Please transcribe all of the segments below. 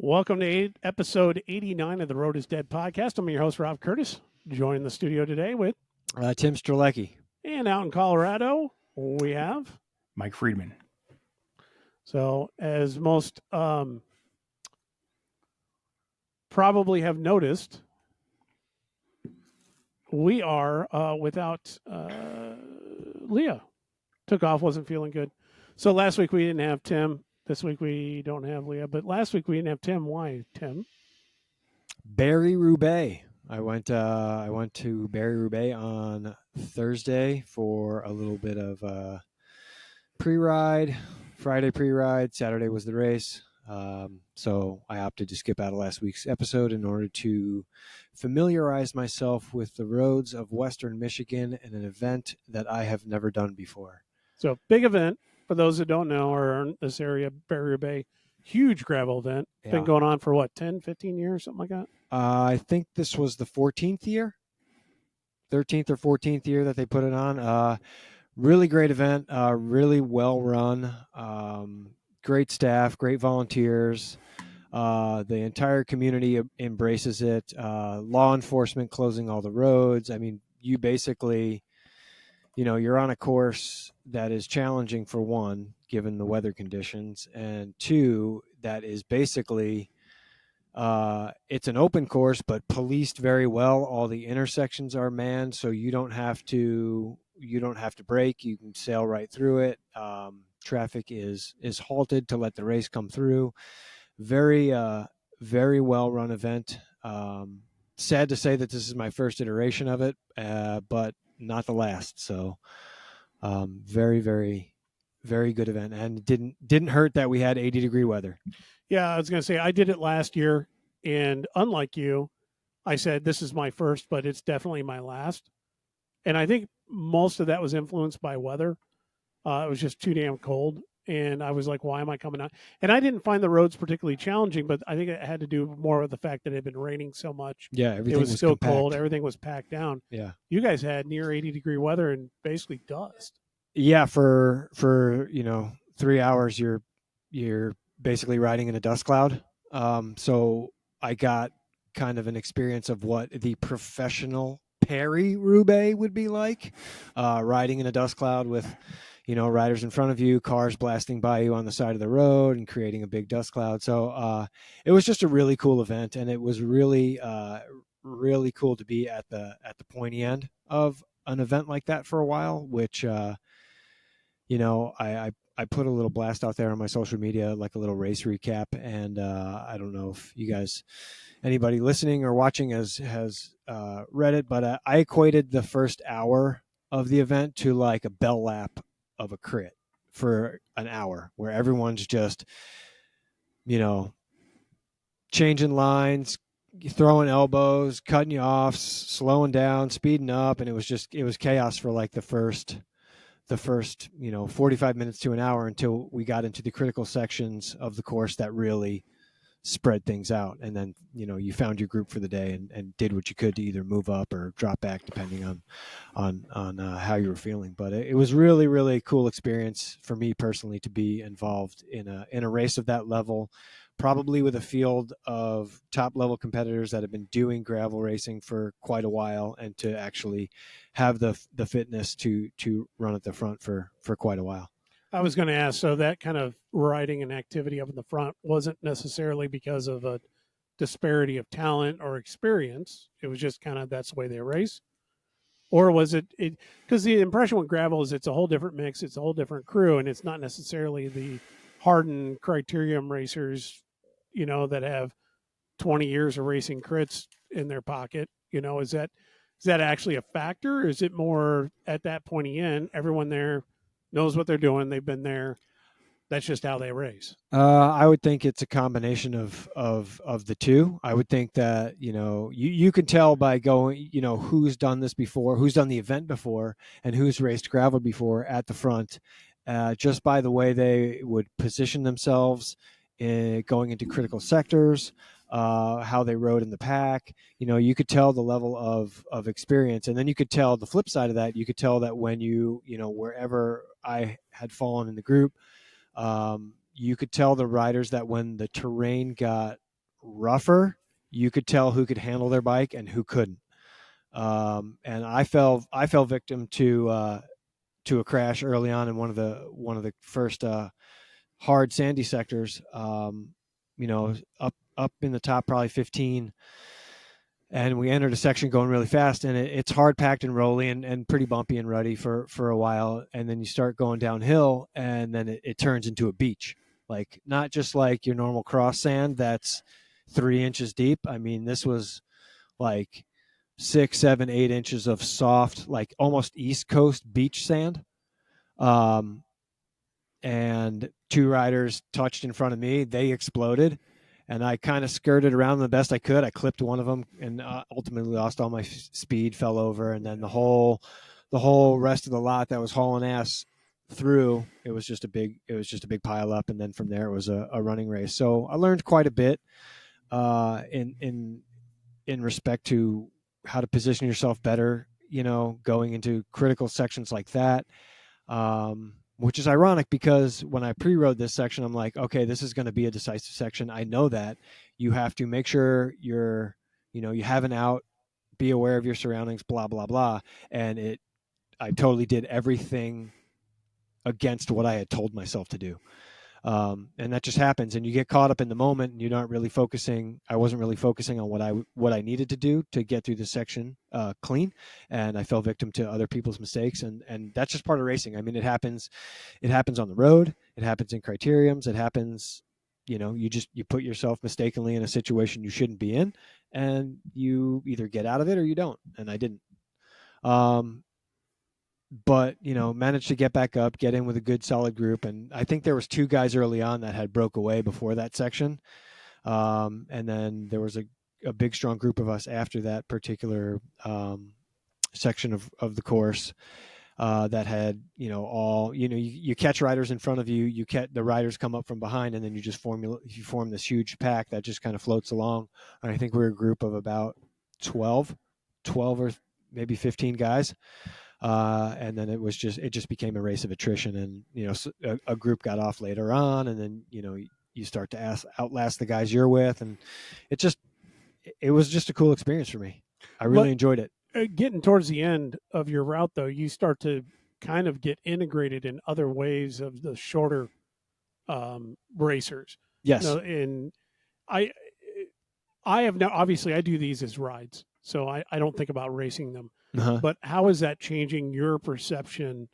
Welcome to episode 89 of the Road is Dead podcast. I'm your host, Rob Curtis. Joined the studio today with Tim Strelecki. And out in Colorado, we have Mike Friedman. So, as most probably have noticed, we are without Leah. Took off, wasn't feeling good. So last week we didn't have Tim. This week we don't have Leah, but last week we didn't have Tim. Why, Tim? Barry Roubaix. I went to Barry Roubaix on Thursday for a little bit of pre-ride. Friday pre-ride. Saturday was the race. So I opted to skip out of last week's episode in order to familiarize myself with the roads of Western Michigan and an event that I have never done before. So big event. For those that don't know or are in this area, Barry Roubaix, huge gravel event. Yeah. Been going on for what, 10, 15 years, something like that? I think this was the 14th year, 13th or 14th year that they put it on. Really great event, really well run, great staff, great volunteers. The entire community embraces it. Law enforcement closing all the roads. I mean, you basically... you're on a course that is challenging for one, given the weather conditions, and two, that is basically, it's an open course, but policed very well. All the intersections are manned, so you don't have to brake. You can sail right through it. Traffic is halted to let the race come through. Very, very well run event. Sad to say that this is my first iteration of it, but not the last. So very, very, very good event, and didn't hurt that we had 80-degree weather. Yeah, I was going to say I did it last year, and unlike you, I said this is my first, but it's definitely my last. And I think most of that was influenced by weather. It was just too damn cold, and I was like, why am I coming out? And I didn't find the roads particularly challenging, but I think it had to do more with the fact that it had been raining so much. Yeah, everything it was still compact. cold. Everything was packed down. Yeah, you guys had near 80-degree weather and basically dust. Yeah, for 3 hours, you're basically riding in a dust cloud. So I got kind of an experience of what the professional Barry Roubaix would be like, riding in a dust cloud with riders in front of you, cars blasting by you on the side of the road and creating a big dust cloud. So it was just a really cool event, and it was really, really cool to be at the pointy end of an event like that for a while, which, I put a little blast out there on my social media, like a little race recap. And I don't know if you guys, anybody listening or watching has read it, but I equated the first hour of the event to like a bell lap of a crit for an hour, where everyone's just, changing lines, throwing elbows, cutting you off, slowing down, speeding up. And it was chaos for like the first 45 minutes to an hour, until we got into the critical sections of the course that really spread things out. And then, you found your group for the day and did what you could to either move up or drop back, depending on how you were feeling. But it was really, really cool experience for me personally to be involved in a race of that level, probably with a field of top level competitors that have been doing gravel racing for quite a while, and to actually have the fitness to run at the front for quite a while. I was going to ask, so that kind of riding and activity up in the front wasn't necessarily because of a disparity of talent or experience. It was just kind of that's the way they race. Or was it because the impression with gravel is it's a whole different mix, it's a whole different crew, and it's not necessarily the hardened criterium racers, that have 20 years of racing crits in their pocket. Is that actually a factor? Or is it more at that pointy end, everyone there knows what they're doing, they've been there, that's just how they race? I would think it's a combination of the two. I would think that, you can tell by going, who's done this before, who's done the event before, and who's raced gravel before at the front, just by the way they would position themselves going into critical sectors, how they rode in the pack. You could tell the level of experience. And then you could tell the flip side of that. You could tell that when wherever I had fallen in the group, you could tell the riders that when the terrain got rougher, you could tell who could handle their bike and who couldn't. And I fell victim to a crash early on in one of the first hard sandy sectors. Up in the top probably 15, and we entered a section going really fast, and it's hard packed and rolly and pretty bumpy and ruddy for a while, and then you start going downhill, and then it turns into a beach, like not just like your normal cross sand that's 3 inches deep. I mean, this was like 6, 7, 8 inches of soft, like almost East Coast beach sand. And 2 riders touched in front of me. They exploded, and I kind of skirted around the best I could. I clipped one of them and ultimately lost all my speed, fell over, and then the whole rest of the lot that was hauling ass through, it was just a big pile up, and then from there it was a running race. So I learned quite a bit in respect to how to position yourself better, going into critical sections like that. Which is ironic because when I pre-rode this section, I'm like, okay, this is going to be a decisive section. I know that you have to make sure you have an out, be aware of your surroundings, blah, blah, blah. And I totally did everything against what I had told myself to do. And that just happens, and you get caught up in the moment, and you're not really focusing. I wasn't really focusing on what I needed to do to get through this section clean, and I fell victim to other people's mistakes, and that's just part of racing. I mean, it happens on the road, it happens in criteriums, it happens. You put yourself mistakenly in a situation you shouldn't be in, and you either get out of it or you don't, and I didn't. But managed to get back up, get in with a good solid group, and I think there was 2 guys early on that had broke away before that section, and then there was a big strong group of us after that particular section of the course that had all you catch riders in front of you, the riders come up from behind, and then you form this huge pack that just kind of floats along. And I think we were a group of about 12 or maybe 15 guys. And then it just became a race of attrition, and a group got off later on, and then you start to outlast the guys you're with, and it was just a cool experience for me. I really enjoyed it. Getting towards the end of your route, though, you start to kind of get integrated in other ways of the shorter racers. Yes. And I have now, obviously I do these as rides, so I don't think about racing them. Uh-huh. But how is that changing your perception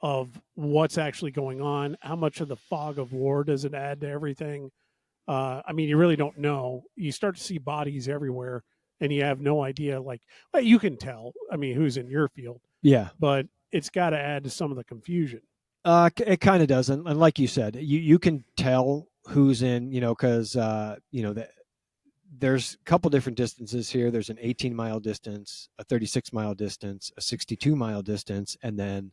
of what's actually going on? How much of the fog of war does it add to everything? I mean, you really don't know. You start to see bodies everywhere, and you have no idea. Well, you can tell. I mean, who's in your field? Yeah, but it's got to add to some of the confusion. It kind of does, and like you said, you can tell who's in. Because there's a couple different distances here. There's an 18-mile distance, a 36-mile distance, a 62-mile distance, and then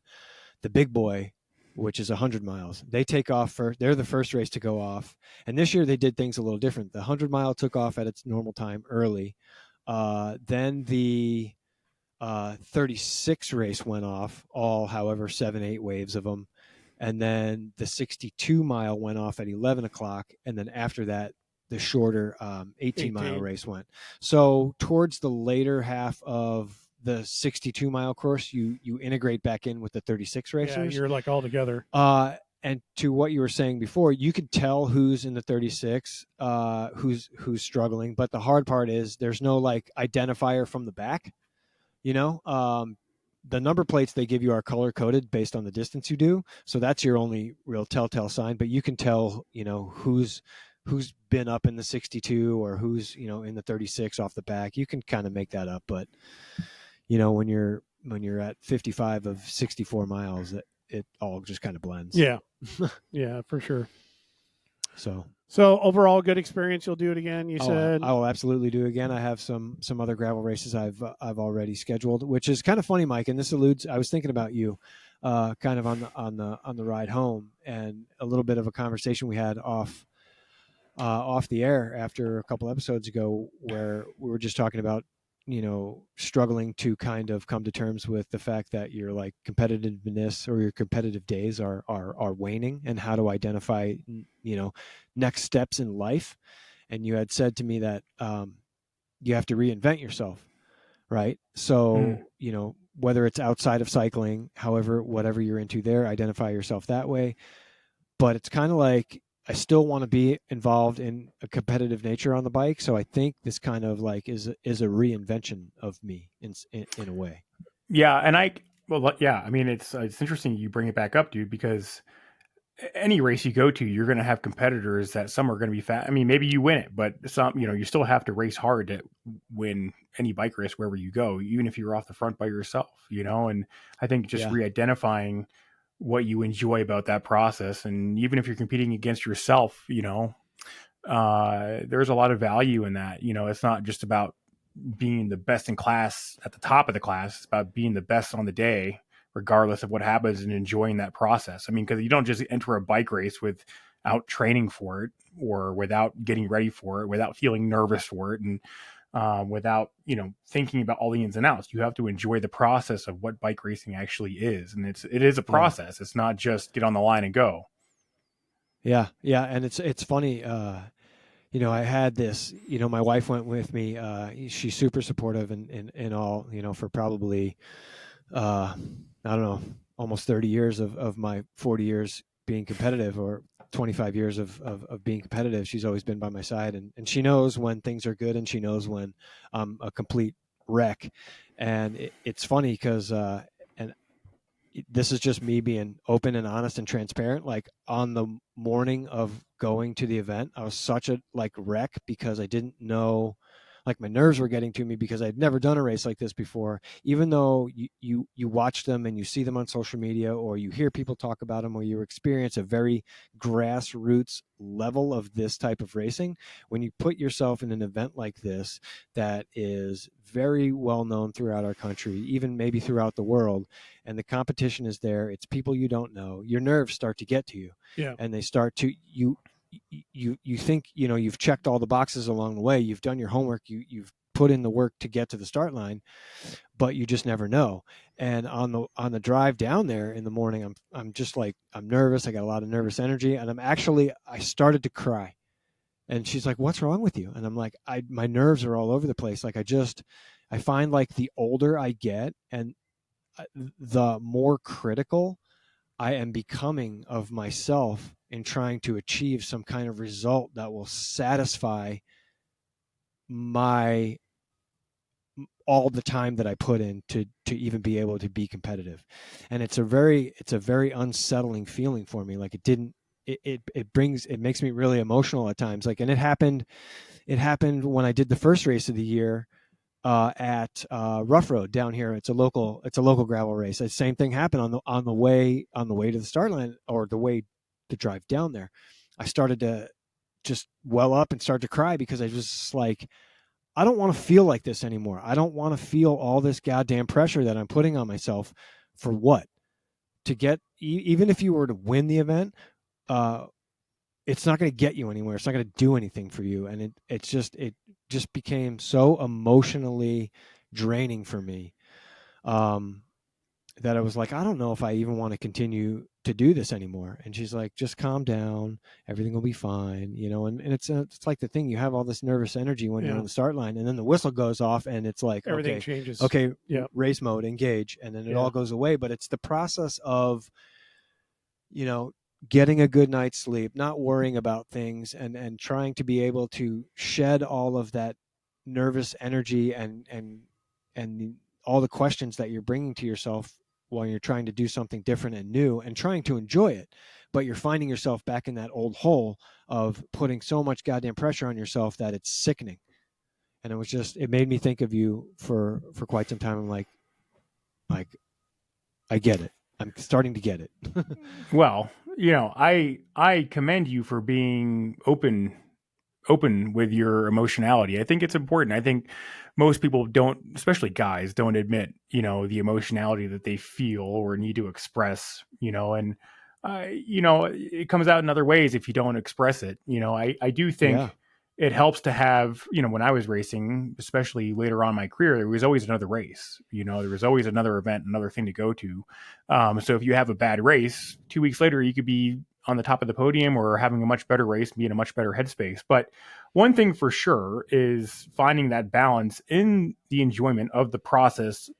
the big boy, which is 100 miles. They take off first. They're the first race to go off. And this year they did things a little different. The 100-mile took off at its normal time early. Then the 36 race went off, all, however, 7, 8 waves of them. And then the 62-mile went off at 11 o'clock. And then after that, the shorter 18-mile race went. So towards the later half of the 62-mile course, you integrate back in with the 36 racers. Yeah, you're like all together. And to what you were saying before, you could tell who's in the 36, who's struggling. But the hard part is there's no like identifier from the back. The number plates they give you are color coded based on the distance you do. So that's your only real telltale sign. But you can tell, who's been up in the 62 or who's in the 36 off the back. You can kind of make that up, but when you're at 55 of 64 miles, it all just kind of blends. Yeah. Yeah, for sure. So overall, good experience. You'll do it again, you said? I will absolutely do it again. I have some other gravel races I've already scheduled, which is kind of funny, Mike, and this alludes, I was thinking about you kind of on the ride home, and a little bit of a conversation we had off the air after a couple episodes ago, where we were just talking about struggling to kind of come to terms with the fact that your like competitiveness or your competitive days are waning, and how to identify next steps in life. and you had said to me that you have to reinvent yourself, right? So, whether it's outside of cycling, however, whatever you're into there, identify yourself that way. But it's kind of like I still want to be involved in a competitive nature on the bike. So I think this kind of like is a reinvention of me in a way. Yeah, and yeah. I mean, it's interesting you bring it back up, dude, because any race you go to, you're going to have competitors that some are going to be fat. I mean, maybe you win it, but some, you still have to race hard to win any bike race wherever you go, even if you're off the front by yourself, and I think just re-identifying what you enjoy about that process. And even if you're competing against yourself, there's a lot of value in that. It's not just about being the best in class at the top of the class. It's about being the best on the day, regardless of what happens, and enjoying that process. I mean, because you don't just enter a bike race without training for it, or without getting ready for it, without feeling nervous for it, and without, thinking about all the ins and outs. You have to enjoy the process of what bike racing actually is. And it is a process. Yeah. It's not just get on the line and go. Yeah. Yeah. And it's funny, I had this, my wife went with me. She's super supportive and all, for probably, I don't know, almost 30 years of my 40 years being competitive, or 25 years of being competitive. She's always been by my side, and she knows when things are good, and she knows when I'm a complete wreck. And it's funny because, and this is just me being open and honest and transparent. Like on the morning of going to the event, I was such a wreck because I didn't know, my nerves were getting to me because I'd never done a race like this before. Even though you watch them and you see them on social media, or you hear people talk about them, or you experience a very grassroots level of this type of racing, when you put yourself in an event like this that is very well known throughout our country, even maybe throughout the world, and the competition is there, it's people you don't know, your nerves start to get to you. Yeah. And they start to you think you've checked all the boxes along the way, you've done your homework, you've put in the work to get to the start line, but you just never know. And on the drive down there in the morning, I'm just I'm nervous, I got a lot of nervous energy, and I started to cry. And she's like, "What's wrong with you?" And I'm like, my nerves are all over the place. I find the older I get, and the more critical I am becoming of myself in trying to achieve some kind of result that will satisfy all the time that I put in to even be able to be competitive. And it's a very unsettling feeling for me. It makes me really emotional at times. And it happened when I did the first race of the year at Rough Road down here. It's a local gravel race. The same thing happened on the way to the start line, or the way to drive down there. I started to just well up and start to cry because I was just I don't want to feel like this anymore. I don't want to feel all this goddamn pressure that I'm putting on myself. For what? To get, even if you were to win the event, it's not going to get you anywhere. It's not going to do anything for you. And it just became so emotionally draining for me, that I was like, I don't know if I even want to continue to do this anymore. And she's like, just calm down. Everything will be fine. And it's like the thing, you have all this nervous energy when you're on the start line, and then the whistle goes off and it's like, everything changes. Okay. Yeah. Race mode, engage. And then it all goes away. But it's the process of, getting a good night's sleep, not worrying about things, and trying to be able to shed all of that nervous energy and all the questions that you're bringing to yourself while you're trying to do something different and new and trying to enjoy it. But you're finding yourself back in that old hole of putting so much goddamn pressure on yourself that it's sickening. And it made me think of you for quite some time. I'm like, I get it. I'm starting to get it. Well, I commend you for being open with your emotionality. I think it's important. I think most people don't, especially guys, don't admit, the emotionality that they feel or need to express, and, it comes out in other ways if you don't express it. I do think it helps to have, when I was racing, especially later on in my career, there was always another race, there was always another event, another thing to go to. So if you have a bad race, 2 weeks later, you could be on the top of the podium or having a much better race and be in a much better headspace. But one thing for sure is finding that balance in the enjoyment of the process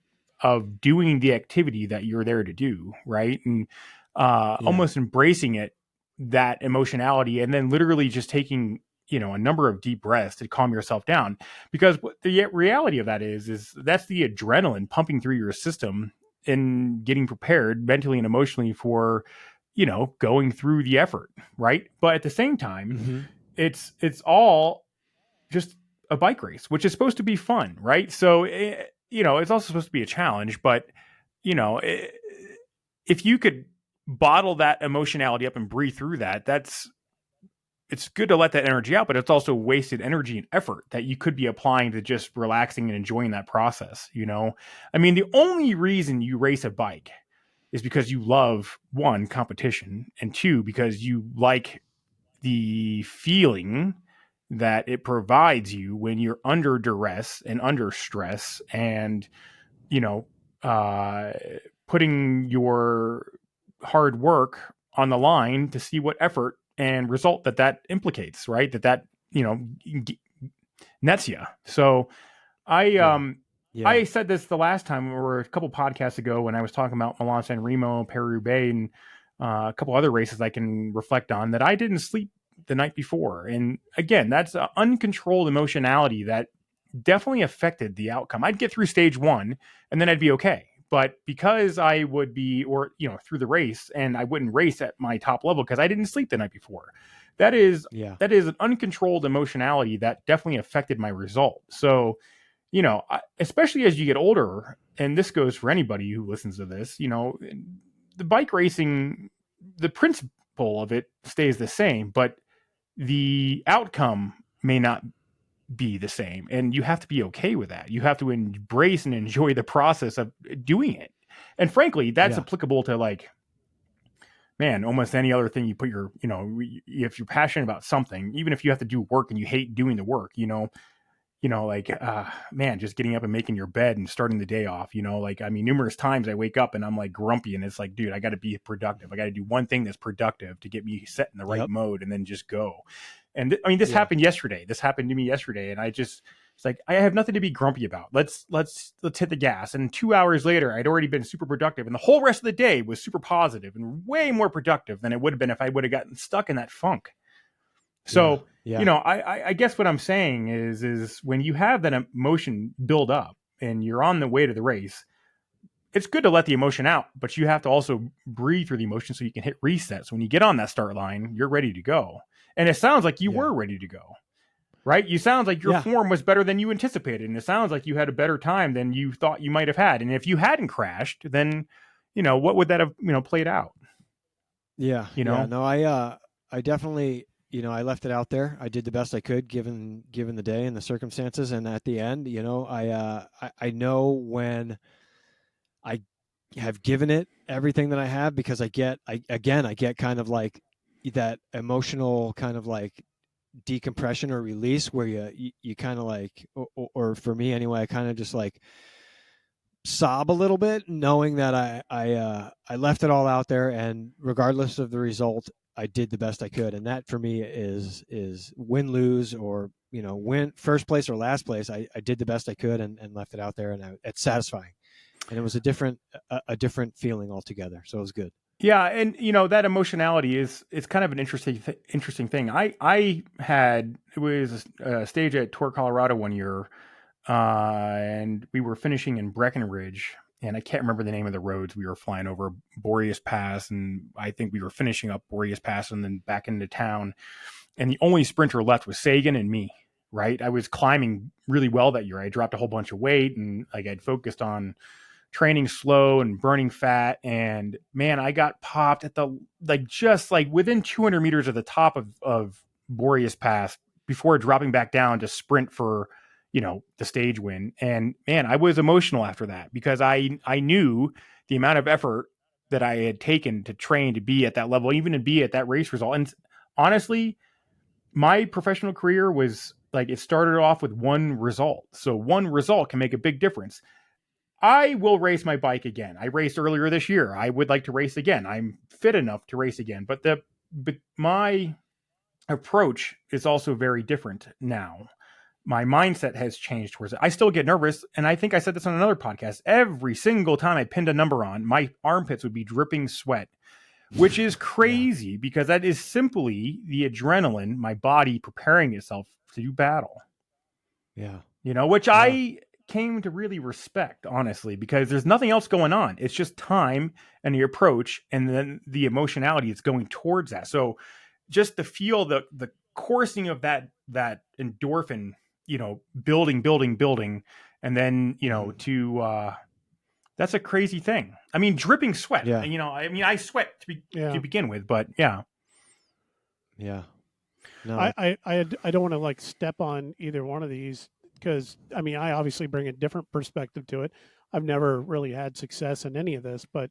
of doing the activity that you're there to do, right? And almost embracing it, that emotionality, and then literally just taking, a number of deep breaths to calm yourself down. Because what the reality of that is that's the adrenaline pumping through your system and getting prepared mentally and emotionally for, going through the effort, right? But at the same time, it's all just a bike race, which is supposed to be fun, right? So, it's also supposed to be a challenge, but, if you could bottle that emotionality up and breathe through that, it's good to let that energy out, but it's also wasted energy and effort that you could be applying to just relaxing and enjoying that process. I mean, the only reason you race a bike is because you love, one, competition, and two, because you like the feeling that it provides you when you're under duress and under stress and, putting your hard work on the line to see what effort and result that implicates, right? That nets you. So I said this the last time, or a couple podcasts ago, when I was talking about Milan San Remo, Barry Roubaix, and a couple other races I can reflect on, that I didn't sleep the night before. And again, that's an uncontrolled emotionality that definitely affected the outcome. I'd get through stage one and then I'd be okay. But because I would be, through the race, and I wouldn't race at my top level because I didn't sleep the night before. That is an uncontrolled emotionality that definitely affected my result. So, especially as you get older, and this goes for anybody who listens to this, the bike racing, the principle of it stays the same, but the outcome may not be the same, and you have to be okay with that. You have to embrace and enjoy the process of doing it. And frankly, that's applicable to, like, man, almost any other thing you put your, if you're passionate about something, even if you have to do work and you hate doing the work, man, just getting up and making your bed and starting the day off, numerous times I wake up and I'm like grumpy, and it's like, dude, I got to be productive. I got to do one thing that's productive to get me set in the right mode, and then just go. And this happened yesterday. This happened to me yesterday. And it's like, I have nothing to be grumpy about. Let's hit the gas. And 2 hours later, I'd already been super productive. And the whole rest of the day was super positive and way more productive than it would have been if I would have gotten stuck in that funk. So, I guess what I'm saying is when you have that emotion build up and you're on the way to the race, it's good to let the emotion out, but you have to also breathe through the emotion so you can hit reset. So when you get on that start line, you're ready to go. And it sounds like you were ready to go, right? You sounds like your form was better than you anticipated. And it sounds like you had a better time than you thought you might have had. And if you hadn't crashed, then, what would that have, played out? Yeah. No, I definitely, I left it out there. I did the best I could given the day and the circumstances. And at the end, I know when I have given it everything that I have, because I get kind of like that emotional kind of like decompression or release where you kind of like, or for me anyway, I kind of just like sob a little bit, knowing that I left it all out there, and regardless of the result, I did the best I could. And that for me is win, lose, or, win first place or last place. I did the best I could and left it out there, and it's satisfying. And it was a different feeling altogether. So it was good. Yeah. And, that emotionality it's kind of an interesting thing. It was a stage at Tour Colorado one year, and we were finishing in Breckenridge, and I can't remember the name of the roads. We were flying over Boreas Pass, and I think we were finishing up Boreas Pass and then back into town. And the only sprinter left was Sagan and me, right? I was climbing really well that year. I dropped a whole bunch of weight, and like I'd focused on training slow and burning fat. And man, I got popped at just within 200 meters of the top of Boreas Pass before dropping back down to sprint for, the stage win. And man, I was emotional after that, because I knew the amount of effort that I had taken to train to be at that level, even to be at that race result. And honestly, my professional career was like, it started off with one result. So one result can make a big difference. I will race my bike again. I raced earlier this year. I would like to race again. I'm fit enough to race again. But the but my approach is also very different now. My mindset has changed towards it. I still get nervous, and I think I said this on another podcast. Every single time I pinned a number on, my armpits would be dripping sweat, which is crazy because that is simply the adrenaline, my body preparing itself to do battle. Yeah. You know, which I came to really respect, honestly, because there's nothing else going on. It's just time and the approach and then the emotionality that's going towards that. So just to feel the coursing of that endorphin, you know, building, and then, you know, to that's a crazy thing. I mean, dripping sweat. Yeah. You know, I mean, I sweat to begin with, but yeah. Yeah. No. I don't want to like step on either one of these because I mean I obviously bring a different perspective to it. I've never really had success in any of this, but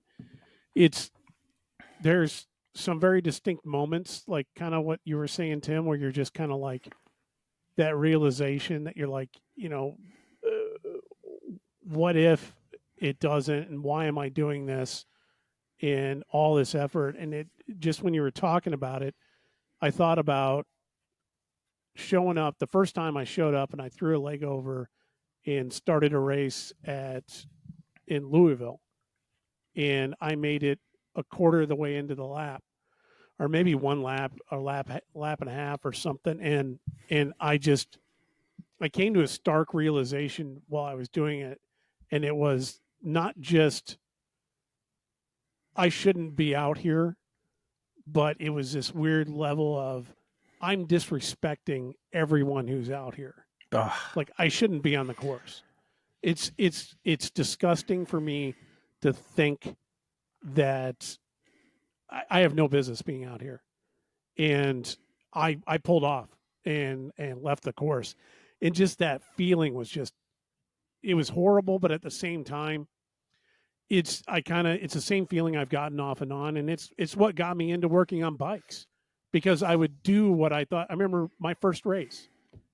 there's some very distinct moments, like kind of what you were saying, Tim, where you're just kind of like that realization that you're like, you know, what if it doesn't, and why am I doing this, and all this effort, and it just when you were talking about it, I thought about showing up the first time I showed up and I threw a leg over and started a race in Louisville, and I made it a quarter of the way into the lap, or maybe one lap, a lap and a half or something, and I came to a stark realization while I was doing it, and it was not just I shouldn't be out here, but it was this weird level of I'm disrespecting everyone who's out here. Ugh. Like I shouldn't be on the course. It's disgusting for me to think that I have no business being out here. And I pulled off and left the course. And just that feeling was just it was horrible, but at the same time, it's the same feeling I've gotten off and on, and it's what got me into working on bikes, because I would do what I thought. I remember my first race,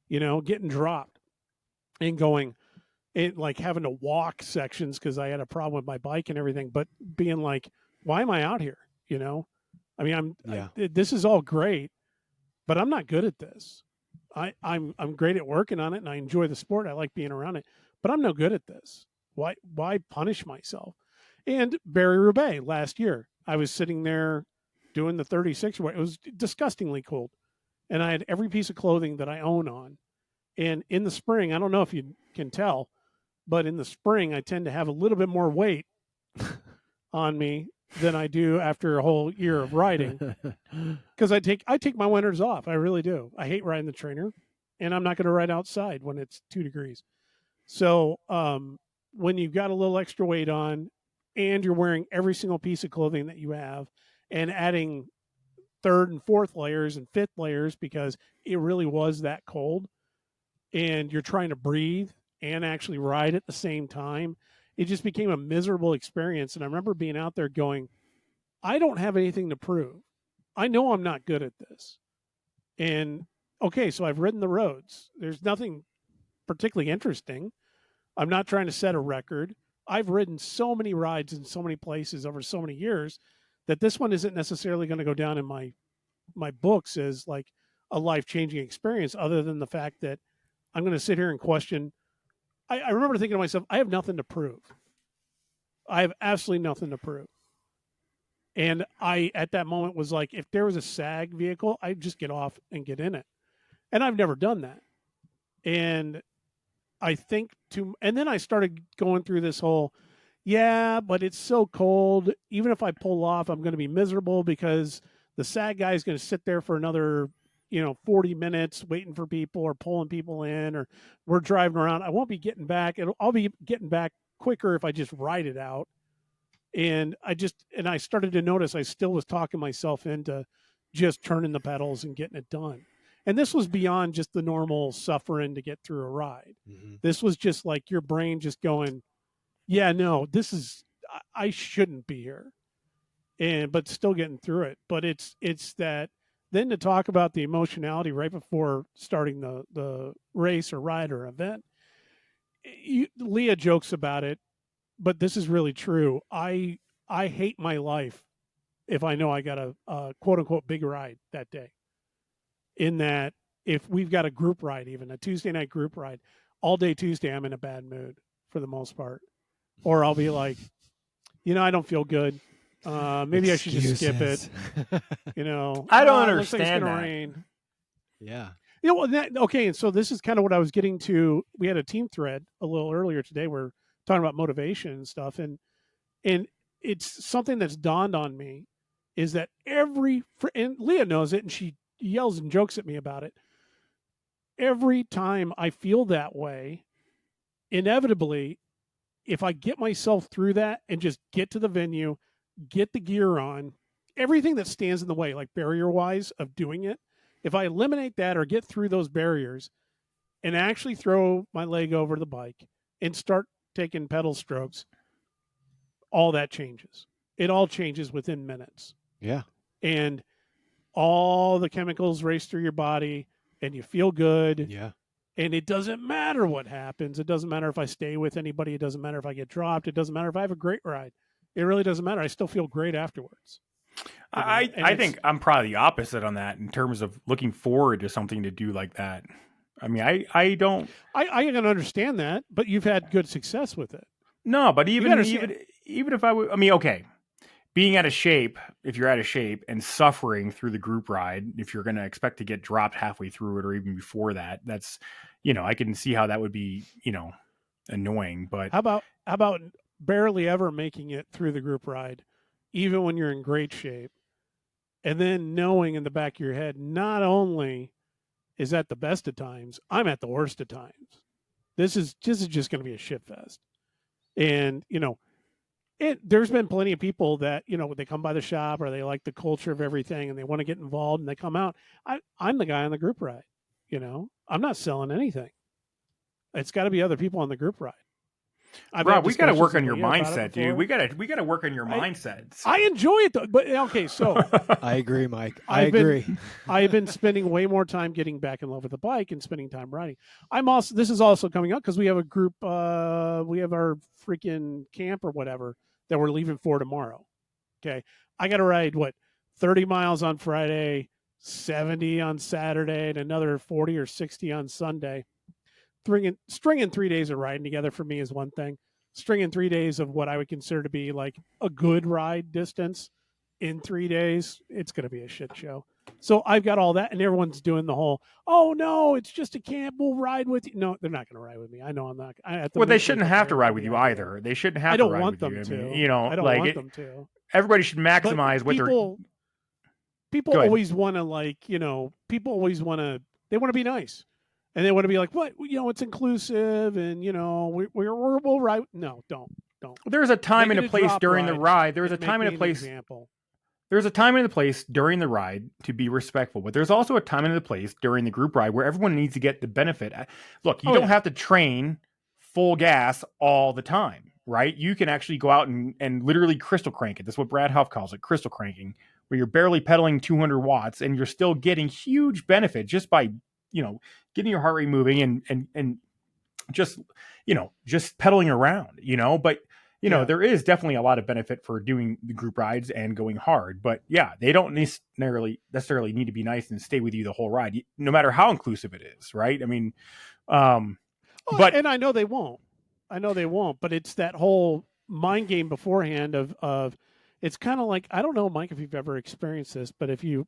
you know, getting dropped and going, it like having to walk sections because I had a problem with my bike and everything, but being like, why am I out here? You know, I mean, this is all great, but I'm not good at this. I'm great at working on it, and I enjoy the sport. I like being around it, but I'm no good at this. Why punish myself? And Barry Roubaix last year, I was sitting there doing the 36. It was disgustingly cold, and I had every piece of clothing that I own on. And in the spring, I don't know if you can tell, but in the spring, I tend to have a little bit more weight on me than I do after a whole year of riding, because I take my winters off. I really do. I hate riding the trainer, and I'm not going to ride outside when it's 2 degrees. So when you've got a little extra weight on, and you're wearing every single piece of clothing that you have, and adding third and fourth layers and fifth layers because it really was that cold, and you're trying to breathe and actually ride at the same time, it just became a miserable experience. And I remember being out there going, I don't have anything to prove. I know I'm not good at this. And okay, so I've ridden the roads. There's nothing particularly interesting. I'm not trying to set a record. I've ridden so many rides in so many places over so many years that this one isn't necessarily going to go down in my books as like a life-changing experience, other than the fact that I'm going to sit here and question. I remember thinking to myself, I have nothing to prove. I have absolutely nothing to prove. And I, at that moment, was like, if there was a SAG vehicle, I'd just get off and get in it. And I've never done that. And I think and then I started going through this whole, yeah, but it's so cold. Even if I pull off, I'm going to be miserable because the SAG guy is going to sit there for another, 40 minutes waiting for people or pulling people in, or we're driving around. I won't be getting back. I'll be getting back quicker if I just ride it out. And I started to notice I still was talking myself into just turning the pedals and getting it done. And this was beyond just the normal suffering to get through a ride. Mm-hmm. This was just like your brain just going, yeah, no, I shouldn't be here. But still getting through it. But it's that then to talk about the emotionality right before starting the race or ride or event. Leah jokes about it, but this is really true. I hate my life if I know I got a quote unquote big ride that day. In that, if we've got a group ride, even a Tuesday night group ride, all day Tuesday, I'm in a bad mood for the most part. Or I'll be like, I don't feel good. Maybe I should just skip it. I don't it looks like it's understand gonna that. rain. Yeah. Okay, and so this is kind of what I was getting to. We had a team thread a little earlier today. We're talking about motivation and stuff, and it's something that's dawned on me is that and Leah knows it, and she yells and jokes at me about it. Every time I feel that way, inevitably, if I get myself through that and just get to the venue, get the gear on, everything that stands in the way, like barrier-wise of doing it, if I eliminate that or get through those barriers and actually throw my leg over the bike and start taking pedal strokes, all that changes. It all changes within minutes. Yeah. And all the chemicals race through your body and you feel good. Yeah. And it doesn't matter what happens. It doesn't matter if I stay with anybody. It doesn't matter if I get dropped. It doesn't matter if I have a great ride. It really doesn't matter. I still feel great afterwards. I think I'm probably the opposite on that in terms of looking forward to something to do like that. I mean, I don't. I can understand that, but you've had good success with it. No, but even if I would, I mean, okay, being out of shape, if you're out of shape and suffering through the group ride, if you're going to expect to get dropped halfway through it or even before that, that's, I can see how that would be, annoying. But how about barely ever making it through the group ride, even when you're in great shape, and then knowing in the back of your head, not only is that the best of times, I'm at the worst of times. This is just going to be a shit fest. And, there's been plenty of people that, they come by the shop or they like the culture of everything and they want to get involved and they come out. I'm the guy on the group ride, I'm not selling anything. It's got to be other people on the group ride. Rob, we got to work on your mindset, dude. We got to work on your mindset. I enjoy it though, but okay, so I agree, Mike. I agree. I've been spending way more time getting back in love with the bike and spending time riding. This is also coming up because we have a group. We have our freaking camp or whatever that we're leaving for tomorrow. Okay, I got to ride 30 miles on Friday, 70 on Saturday, and another 40 or 60 on Sunday. Stringing 3 days of riding together for me is one thing. Stringing 3 days of what I would consider to be like a good ride distance in 3 days, it's going to be a shit show. So I've got all that, and everyone's doing the whole, oh no, it's just a camp, we'll ride with you. No, they're not going to ride with me. I know I'm not. Well, they shouldn't have to ride with you either. They shouldn't have to ride with you. I don't want them to. Everybody should maximize what people always want to they want to be nice. And they want to be like, what? It's inclusive, and we'll ride. No, don't. There's a time and a place during the ride. There's a time and a place. There's a time and a place during the ride to be respectful, but there's also a time and a place during the group ride where everyone needs to get the benefit. Look, you don't have to train full gas all the time, right? You can actually go out and literally crystal crank it. That's what Brad Huff calls it, crystal cranking, where you're barely pedaling 200 watts and you're still getting huge benefit just by getting your heart rate moving and just pedaling around, but there is definitely a lot of benefit for doing the group rides and going hard, but yeah, they don't necessarily need to be nice and stay with you the whole ride, no matter how inclusive it is. Right. I mean, and I know they won't, but it's that whole mind game beforehand of it's kind of like, I don't know, Mike, if you've ever experienced this, but if you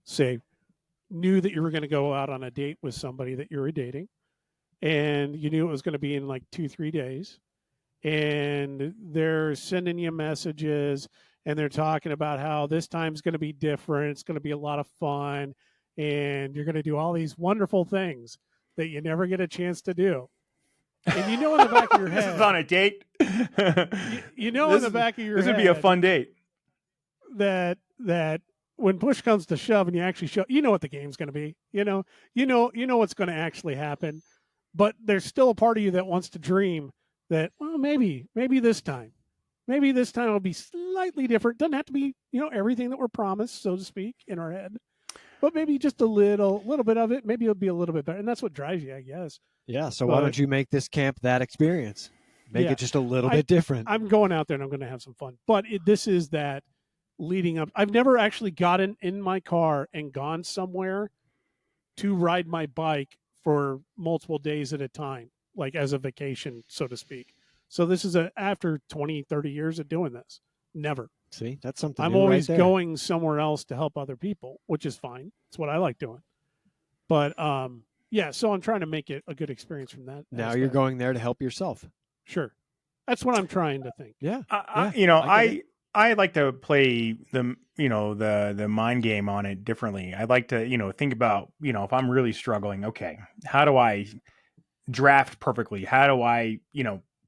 say, knew that you were going to go out on a date with somebody that you were dating and you knew it was going to be in like 2-3 days and they're sending you messages and they're talking about how this time's going to be different. It's going to be a lot of fun and you're going to do all these wonderful things that you never get a chance to do. And in the back of your head, this is on a date. in the back of your head, this would be a fun date. That when push comes to shove and you actually show, what the game's going to be, what's going to actually happen, but there's still a part of you that wants to dream that, well, maybe this time it'll be slightly different. Doesn't have to be, everything that we're promised, so to speak, in our head, but maybe just a little bit of it. Maybe it'll be a little bit better. And that's what drives you, I guess. Yeah. So why don't you make this camp that experience? Make it just a little bit different. I'm going out there and I'm going to have some fun, but this is that leading up. I've never actually gotten in my car and gone somewhere to ride my bike for multiple days at a time, like as a vacation, so to speak. So this is after 20, 30 years of doing this. Never. See, that's something I'm new always right there. going somewhere else to help other people, which is fine. It's what I like doing. But yeah, so I'm trying to make it a good experience from that. Now aspect. you're going there to help yourself. Sure. That's what I'm trying to think. Yeah. I like to play the mind game on it differently. I like to, think about, if I'm really struggling, okay, how do I draft perfectly? How do I,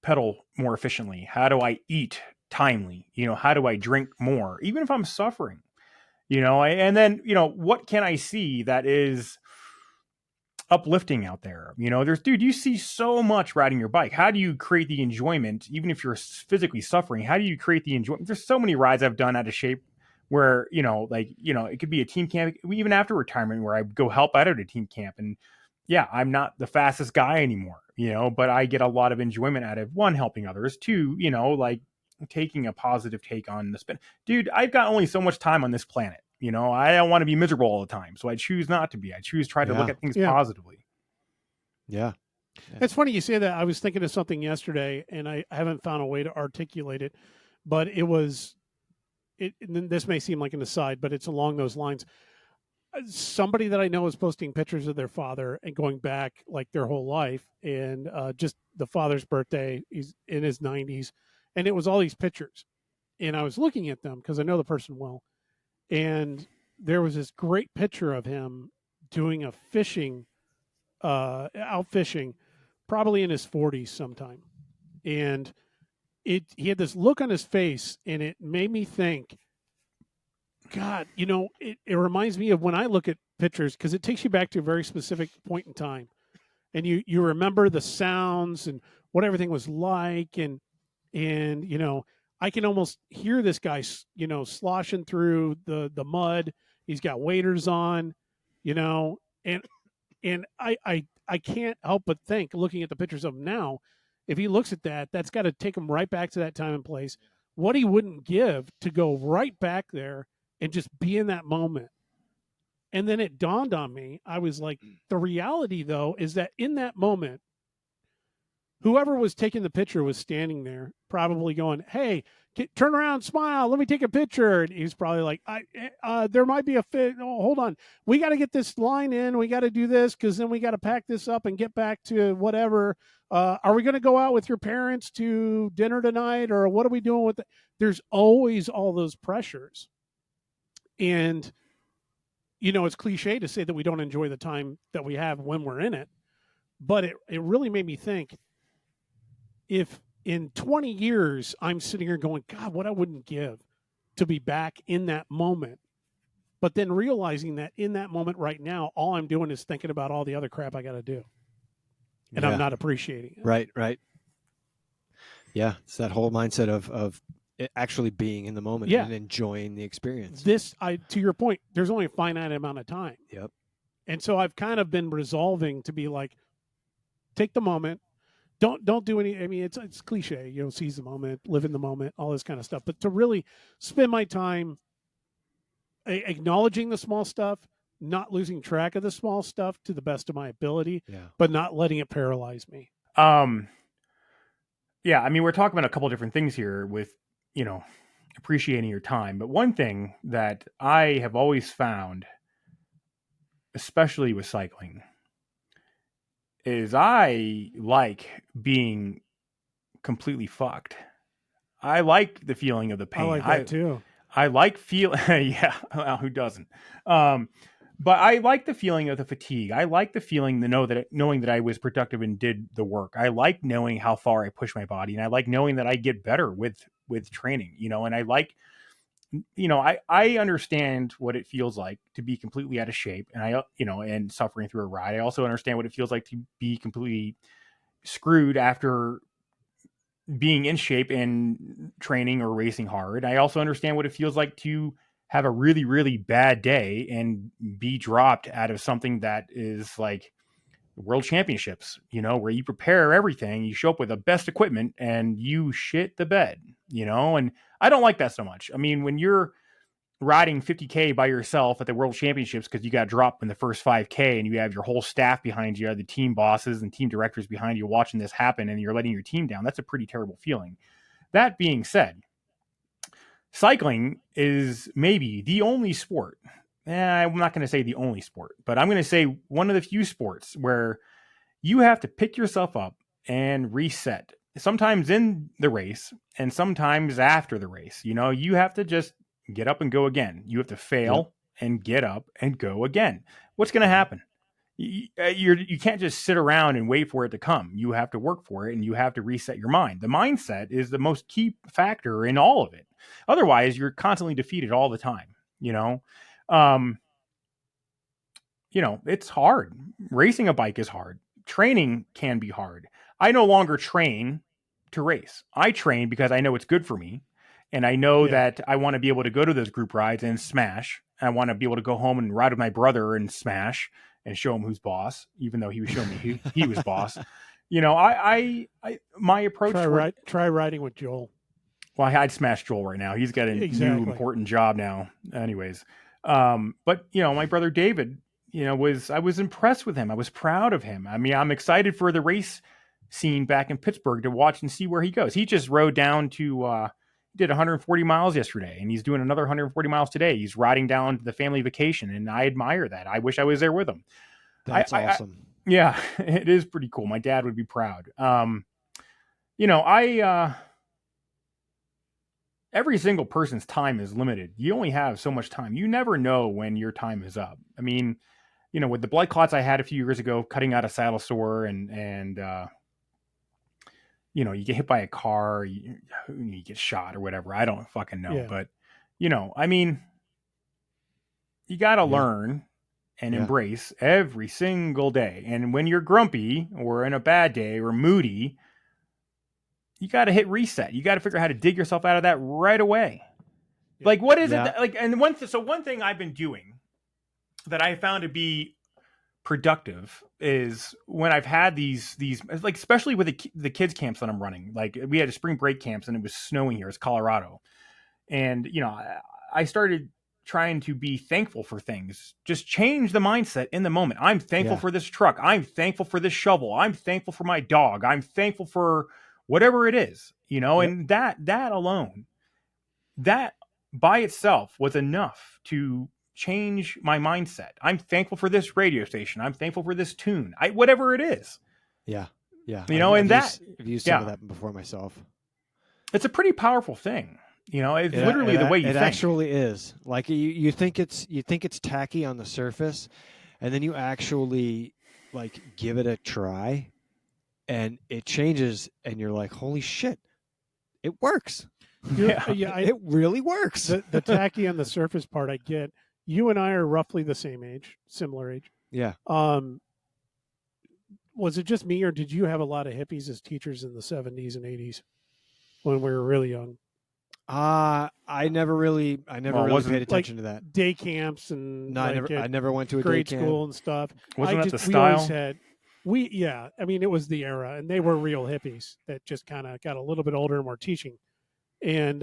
pedal more efficiently? How do I eat timely? How do I drink more? Even if I'm suffering, and then, what can I see that is uplifting out there? You see so much riding your bike. How do you create the enjoyment, even if you're physically suffering? How do you create the enjoyment? There's so many rides I've done out of shape where, it could be a team camp, even after retirement, where I go help out at a team camp. And yeah, I'm not the fastest guy anymore, but I get a lot of enjoyment out of, one, helping others, two, taking a positive take on the spin. Dude, I've got only so much time on this planet. I don't want to be miserable all the time. So I choose not to be. I choose to try to look at things positively. Yeah. It's funny you say that. I was thinking of something yesterday, and I haven't found a way to articulate it, but this may seem like an aside, but it's along those lines. Somebody that I know is posting pictures of their father and going back like their whole life, and just the father's birthday, he's in his 90s, and it was all these pictures. And I was looking at them because I know the person well. And there was this great picture of him doing a fishing, out fishing, probably in his 40s sometime. And he had this look on his face, and it made me think, God, it reminds me of when I look at pictures, because it takes you back to a very specific point in time. And you remember the sounds and what everything was like. And I can almost hear this guy, sloshing through the mud. He's got waders on, and I can't help but think, looking at the pictures of him now, if he looks at that, that's got to take him right back to that time and place. What he wouldn't give to go right back there and just be in that moment. And then it dawned on me. I was like, the reality, though, is that in that moment, whoever was taking the picture was standing there, probably going, "Hey, turn around, smile. Let me take a picture." And he's probably like, "There might be a fit. Oh, hold on. We got to get this line in. We got to do this because then we got to pack this up and get back to whatever. Are we going to go out with your parents to dinner tonight, or what are we doing with it?" There's always all those pressures, and it's cliche to say that we don't enjoy the time that we have when we're in it, but it really made me think. If in 20 years I'm sitting here going, God, what I wouldn't give to be back in that moment, but then realizing that in that moment right now, all I'm doing is thinking about all the other crap I got to do, and I'm not appreciating it. Right. Yeah, it's that whole mindset of it actually being in the moment and enjoying the experience. To your point, there's only a finite amount of time. Yep. And so I've kind of been resolving to be like, take the moment. Don't do any. I mean, it's cliche, seize the moment, live in the moment, all this kind of stuff. But to really spend my time acknowledging the small stuff, not losing track of the small stuff to the best of my ability, but not letting it paralyze me. Yeah, I mean, we're talking about a couple different things here with, appreciating your time. But one thing that I have always found, especially with cycling, is I like being completely fucked. I like the feeling of the pain. I like that too. I like yeah, well, who doesn't? But I like the feeling of the fatigue. I like the feeling knowing that I was productive and did the work. I like knowing how far I push my body, and I like knowing that I get better with training, and I like, I understand what it feels like to be completely out of shape, and and suffering through a ride. I also understand what it feels like to be completely screwed after being in shape and training or racing hard. I also understand what it feels like to have a really, really bad day and be dropped out of something that is like world championships, where you prepare everything, you show up with the best equipment and you shit the bed, and I don't like that so much. I mean, when you're riding 50K by yourself at the World Championships because you got dropped in the first 5K and you have your whole staff behind you, the team bosses and team directors behind you watching this happen, and you're letting your team down. That's a pretty terrible feeling. That being said, cycling is maybe the only sport. I'm not going to say the only sport, but I'm going to say one of the few sports where you have to pick yourself up and reset. Sometimes in the race and sometimes after the race. You have to just get up and go again. You have to fail and get up and go again. What's going to happen? You can't just sit around and wait for it to come. You have to work for it, and you have to reset your mind. The mindset is the most key factor in all of it. Otherwise, you're constantly defeated all the time. It's hard. Racing a bike is hard. Training can be hard. I no longer train to race. I train because I know it's good for me. And I know that I want to be able to go to those group rides and smash. I want to be able to go home and ride with my brother and smash and show him who's boss, even though he was showing me he was boss. My approach. Try riding with Joel. Well, I'd smash Joel right now. He's got a new important job now. Anyways. But my brother David, I was impressed with him. I was proud of him. I mean, I'm excited for the race scene back in Pittsburgh to watch and see where he goes. He just rode down to, did 140 miles yesterday, and he's doing another 140 miles today. He's riding down to the family vacation, and I admire that. I wish I was there with him. That's awesome. Yeah, it is pretty cool. My dad would be proud. Every single person's time is limited. You only have so much time. You never know when your time is up. I mean, with the blood clots I had a few years ago, cutting out a saddle sore and you get hit by a car, you get shot or whatever. I don't fucking know. Yeah. But, I mean, you got to learn and embrace every single day. And when you're grumpy or in a bad day or moody, you got to hit reset. You got to figure out how to dig yourself out of that right away. Yeah. Like, what is it? And one thing I've been doing that I found to be productive is when I've had these like, especially with the kids camps that I'm running. Like, we had a spring break camps and it was snowing here. It's Colorado. And, I started trying to be thankful for things. Just change the mindset in the moment. I'm thankful for this truck. I'm thankful for this shovel. I'm thankful for my dog. I'm thankful for whatever it is, and that alone, that by itself was enough to change my mindset. I'm thankful for this radio station. I'm thankful for this tune. Whatever it is. Yeah. Yeah. I've used some of that before myself. It's a pretty powerful thing. It's literally the way you think. It actually is. Like you think it's tacky on the surface, and then you actually like give it a try. And it changes, and you're like, "Holy shit, it works!" It really works. The tacky on the surface part, I get. You and I are roughly the same age, similar age. Yeah. Was it just me, or did you have a lot of hippies as teachers in the 70s and 80s when we were really young? I never really paid attention to that. Day camps and I never went to a grade day school and stuff. Wasn't that the style? I mean, it was the era, and they were real hippies that just kind of got a little bit older and more teaching. And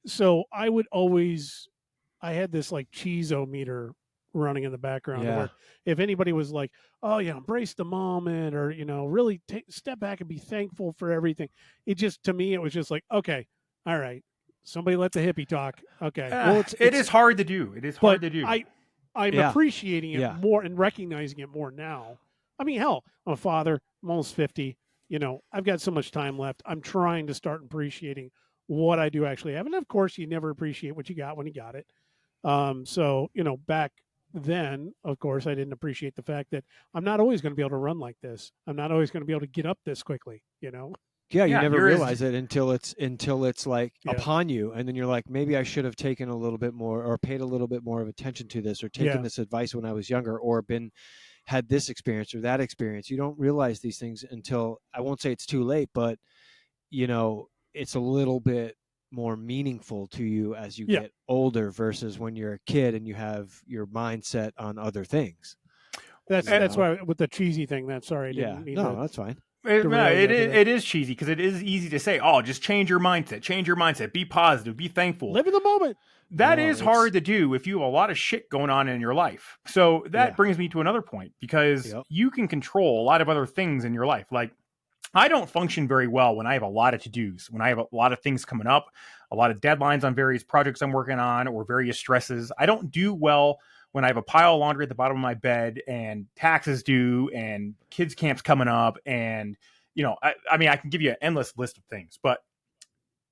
so I had this like cheese-o-meter running in the background. Where if anybody was like, oh, embrace the moment, or, really step back and be thankful for everything. To me, it was just like, okay, all right, somebody let the hippie talk. Okay. Well, it is hard to do. It is hard to do. I'm appreciating it more and recognizing it more now. I mean, hell, I'm a father. I'm almost 50. I've got so much time left. I'm trying to start appreciating what I do actually have. And of course, you never appreciate what you got when you got it. So, back then, of course, I didn't appreciate the fact that I'm not always going to be able to run like this. I'm not always going to be able to get up this quickly, Yeah, you never realize it until it's like upon you, and then you're like, maybe I should have taken a little bit more, or paid a little bit more of attention to this, or taken this advice when I was younger, or had this experience or that experience. You don't realize these things until, I won't say it's too late, but it's a little bit more meaningful to you as you get older versus when you're a kid and you have your mindset on other things. That's why with the cheesy thing. That's sorry. I didn't mean that's fine. It is cheesy because it is easy to say, oh, just change your mindset, be positive, be thankful. Live in the moment. That is hard to do if you have a lot of shit going on in your life. So that brings me to another point, because you can control a lot of other things in your life. Like, I don't function very well when I have a lot of to-dos, when I have a lot of things coming up, a lot of deadlines on various projects I'm working on, or various stresses. I don't do well when I have a pile of laundry at the bottom of my bed, and taxes due, and kids camps coming up. And, you know, I mean, I can give you an endless list of things, but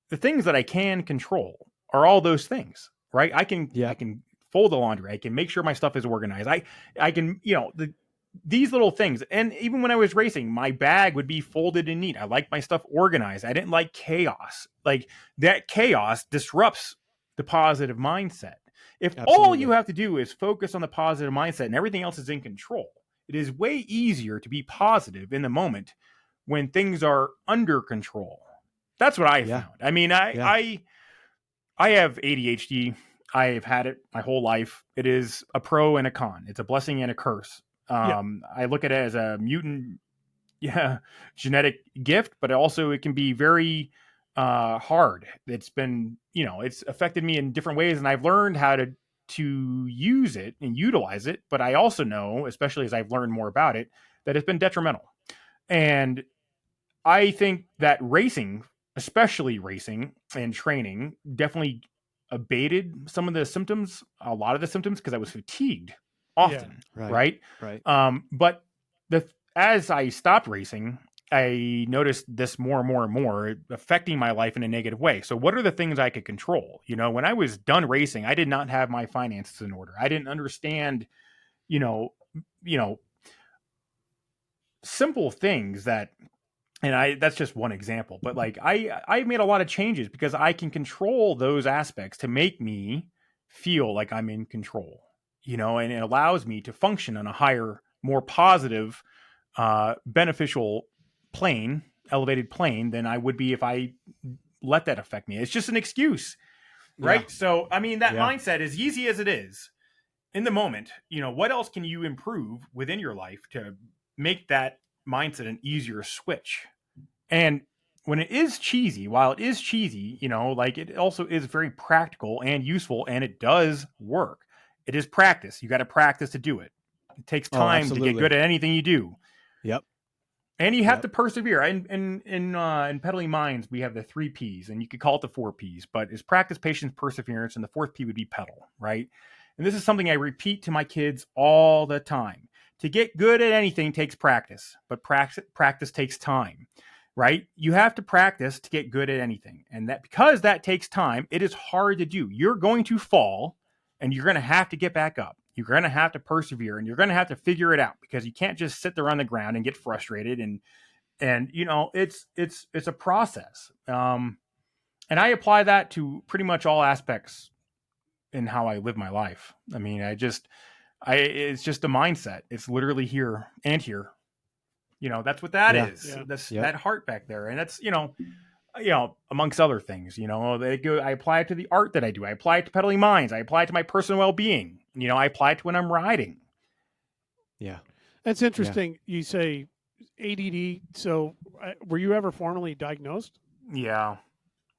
the things that I can control are all those things, right? I can fold the laundry. I can make sure my stuff is organized. I can, you know, these little things. And even when I was racing, my bag would be folded and neat. I like my stuff organized. I didn't like chaos. Like, that chaos disrupts the positive mindset. If all you have to do is focus on the positive mindset and everything else is in control, it is way easier to be positive in the moment when things are under control. That's what I found. I mean, I have ADHD. I have had it my whole life. It is a pro and a con. It's a blessing and a curse. I look at it as a mutant, genetic gift, but also it can be very hard. It's been, you know, it's affected me in different ways, and I've learned how to use it and utilize it. But I also know, especially as I've learned more about it, that it's been detrimental. And I think that racing, especially racing and training, definitely abated some of the symptoms, a lot of the symptoms, because I was fatigued often, right? But as I stopped racing, I noticed this more and more and more affecting my life in a negative way. So what are the things I could control? You know, when I was done racing, I did not have my finances in order. I didn't understand, you know, simple things that, and that's just one example, but like I made a lot of changes because I can control those aspects to make me feel like I'm in control, you know, and it allows me to function on a higher, more positive, beneficial plane, elevated plane than I would be if I let that affect me. It's just an excuse, right? So, I mean, that mindset, as easy as it is in the moment, you know, what else can you improve within your life to make that mindset an easier switch? And when it is cheesy, while it is cheesy, you know, like, it also is very practical and useful, and it does work. It is practice. You got to practice to do it. It takes time to get good at anything you do. And you have to persevere. In Pedaling Minds, we have the 3 Ps, and you could call it the 4 Ps, but it's practice, patience, perseverance, and the 4th P would be pedal, right? And this is something I repeat to my kids all the time. To get good at anything takes practice, but practice takes time, right? You have to practice to get good at anything. And that, because that takes time, it is hard to do. You're going to fall, and you're going to have to get back up. You're going to have to persevere, and you're going to have to figure it out, because you can't just sit there on the ground and get frustrated. And you know, it's a process. And I apply that to pretty much all aspects in how I live my life. I mean, it's just a mindset. It's literally here and here. You know, that's what that is. Yeah. That's that heart back there. And that's, you know, amongst other things, you know, I apply it to the art that I do. I apply it to Pedaling Minds. I apply it to my personal well-being. You know, I apply it to when I'm riding. Yeah. That's interesting. Yeah. You say ADD. So were you ever formally diagnosed? Yeah.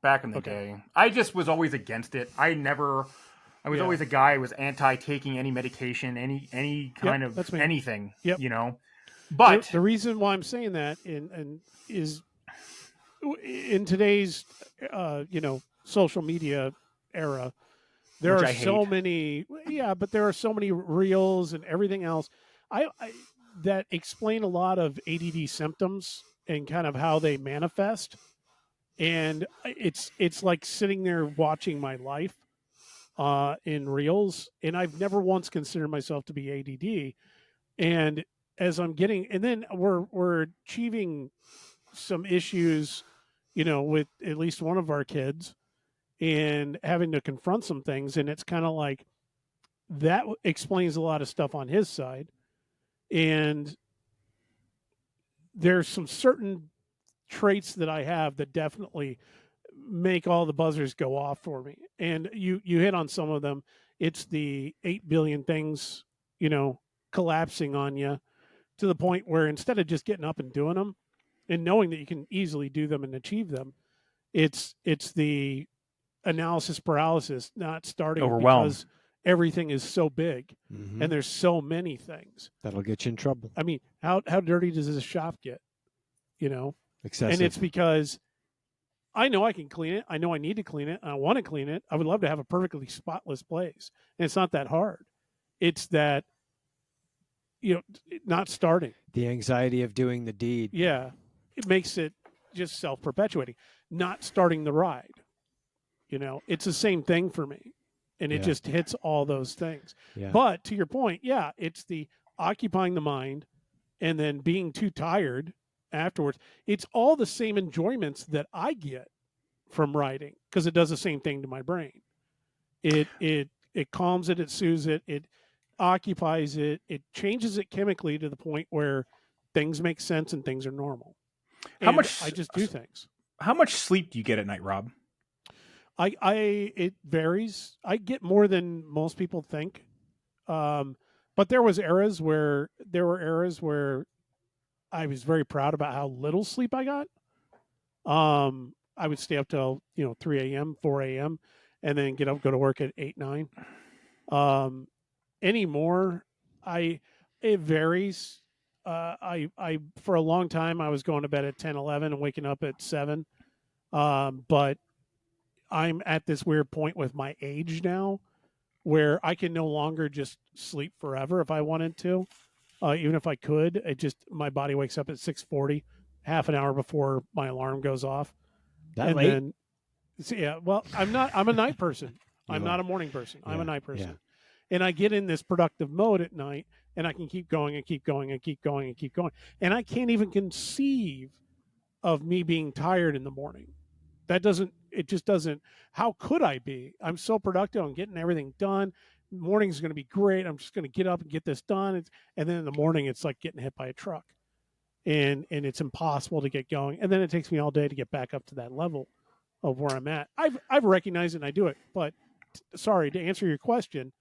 Back in the day. I just was always against it. I was always a guy who was anti-taking any medication, any kind of anything, you know. But the reason why I'm saying that is in today's, social media era, there are so many, but there are so many reels and everything else. I that explain a lot of ADD symptoms and kind of how they manifest. And it's like sitting there watching my life in reels, and I've never once considered myself to be ADD. And as I'm getting, and then we're achieving some issues, you know, with at least one of our kids, and having to confront some things, and it's kind of like that explains a lot of stuff on his side. And there's some certain traits that I have that definitely make all the buzzers go off for me. And you hit on some of them. It's the 8 billion things, you know, collapsing on you to the point where instead of just getting up and doing them, and knowing that you can easily do them and achieve them. It's the analysis paralysis, not starting Overwhelmed. because everything is so big Mm-hmm. and there's so many things. That'll get you in trouble. I mean, how dirty does this shop get? You know, Excessive. and it's because I know I can clean it. I know I need to clean it. I want to clean it. I would love to have a perfectly spotless place, and it's not that hard. It's that, not starting. The anxiety of doing the deed. Yeah, it makes it just self-perpetuating. Not starting the ride. It's the same thing for me, and it Yeah. just hits all those things. Yeah. But to your point, yeah, it's the occupying the mind and then being too tired afterwards. It's all the same enjoyments that I get from riding because it does the same thing to my brain. It calms it, it soothes it, it occupies it, it changes it chemically to the point where things make sense and things are normal. How And much- I just do things. How much sleep do you get at night, Rob? It varies. I get more than most people think. But there were eras where I was very proud about how little sleep I got. I would stay up till 3 a.m., 4 a.m., and then get up, go to work at 8, 9. Anymore, it varies. I for a long time I was going to bed at 10, 11 and waking up at 7. But I'm at this weird point with my age now where I can no longer just sleep forever if I wanted to. Even if I could, my body wakes up at 6:40, half an hour before my alarm goes off. That late? Then, yeah, well, I'm a night person. I'm You not are. a morning person. I'm a Yeah, night person. yeah. And I get in this productive mode at night and I can keep going and keep going and keep going and keep going. And I can't even conceive of me being tired in the morning. It just doesn't, how could I be? I'm so productive. I'm getting everything done. Morning's going to be great. I'm just going to get up and get this done. And then in the morning, it's like getting hit by a truck and it's impossible to get going. And then it takes me all day to get back up to that level of where I'm at. I've recognized it and I do it, but sorry, to answer your question,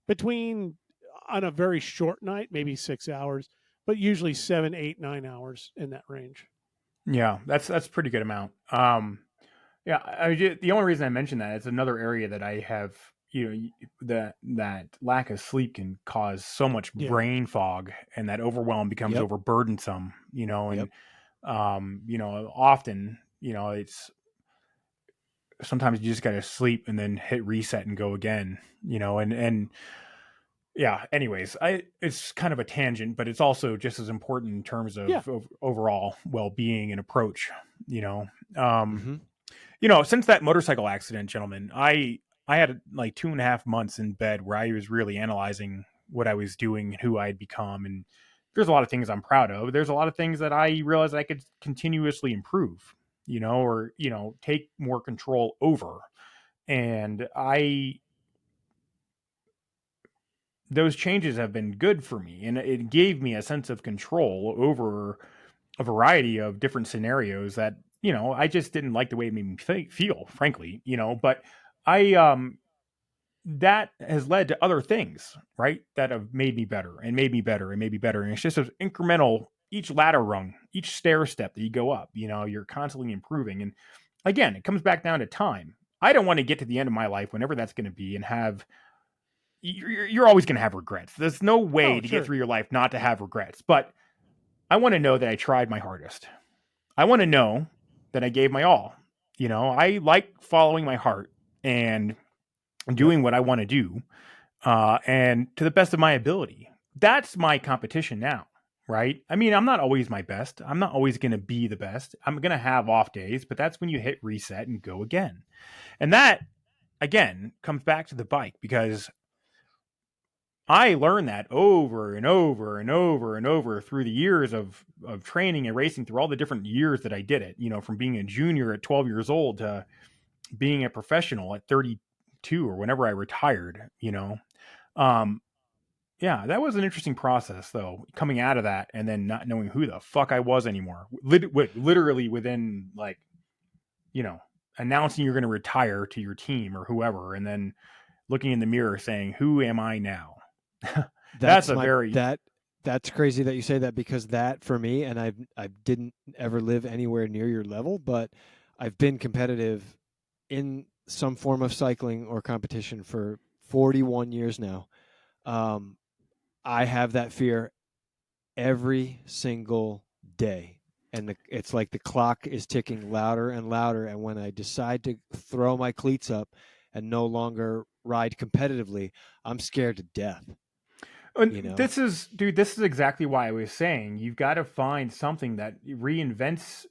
on a very short night, maybe 6 hours, but usually 7, 8, 9 hours in that range. Yeah, that's a pretty good amount. Yeah, the only reason I mentioned that is another area that I have. That lack of sleep can cause so much brain fog, and that overwhelm becomes overburdensome. And often, it's sometimes you just got to sleep and then hit reset and go again. And yeah. Anyways, it's kind of a tangent, but it's also just as important in terms of overall well-being and approach. Since that motorcycle accident, gentlemen, I had like 2.5 months in bed where I was really analyzing what I was doing and who I had become. And there's a lot of things I'm proud of. There's a lot of things that I realized I could continuously improve, or take more control over. And those changes have been good for me, and it gave me a sense of control over a variety of different scenarios that, I just didn't like the way it made me feel, frankly, but that has led to other things, right? That have made me better and made me better and made me better. And it's just an incremental, each ladder rung, each stair step that you go up, you're constantly improving. And again, it comes back down to time. I don't want to get to the end of my life, whenever that's going to be, and you're always going to have regrets. There's no way to get through your life not to have regrets, but I want to know that I tried my hardest. I want to know that I gave my all. I like following my heart and doing what I want to do, and to the best of my ability. That's my competition now, right? I mean, I'm not always my best. I'm not always going to be the best. I'm going to have off days, but that's when you hit reset and go again. And that, again, comes back to the bike, because I learned that over and over and over and over through the years of training and racing, through all the different years that I did it, from being a junior at 12 years old to being a professional at 32 or whenever I retired, yeah, that was an interesting process, though, coming out of that and then not knowing who the fuck I was anymore. Literally within, like, announcing you're going to retire to your team or whoever, and then looking in the mirror saying, who am I now? That's that's crazy that you say that, because that for me, and I didn't ever live anywhere near your level, but I've been competitive in some form of cycling or competition for 41 years now. Um, I have that fear every single day. And it's like the clock is ticking louder and louder. And when I decide to throw my cleats up and no longer ride competitively, I'm scared to death. You know? This is, dude, this is exactly why I was saying you've got to find something that reinvents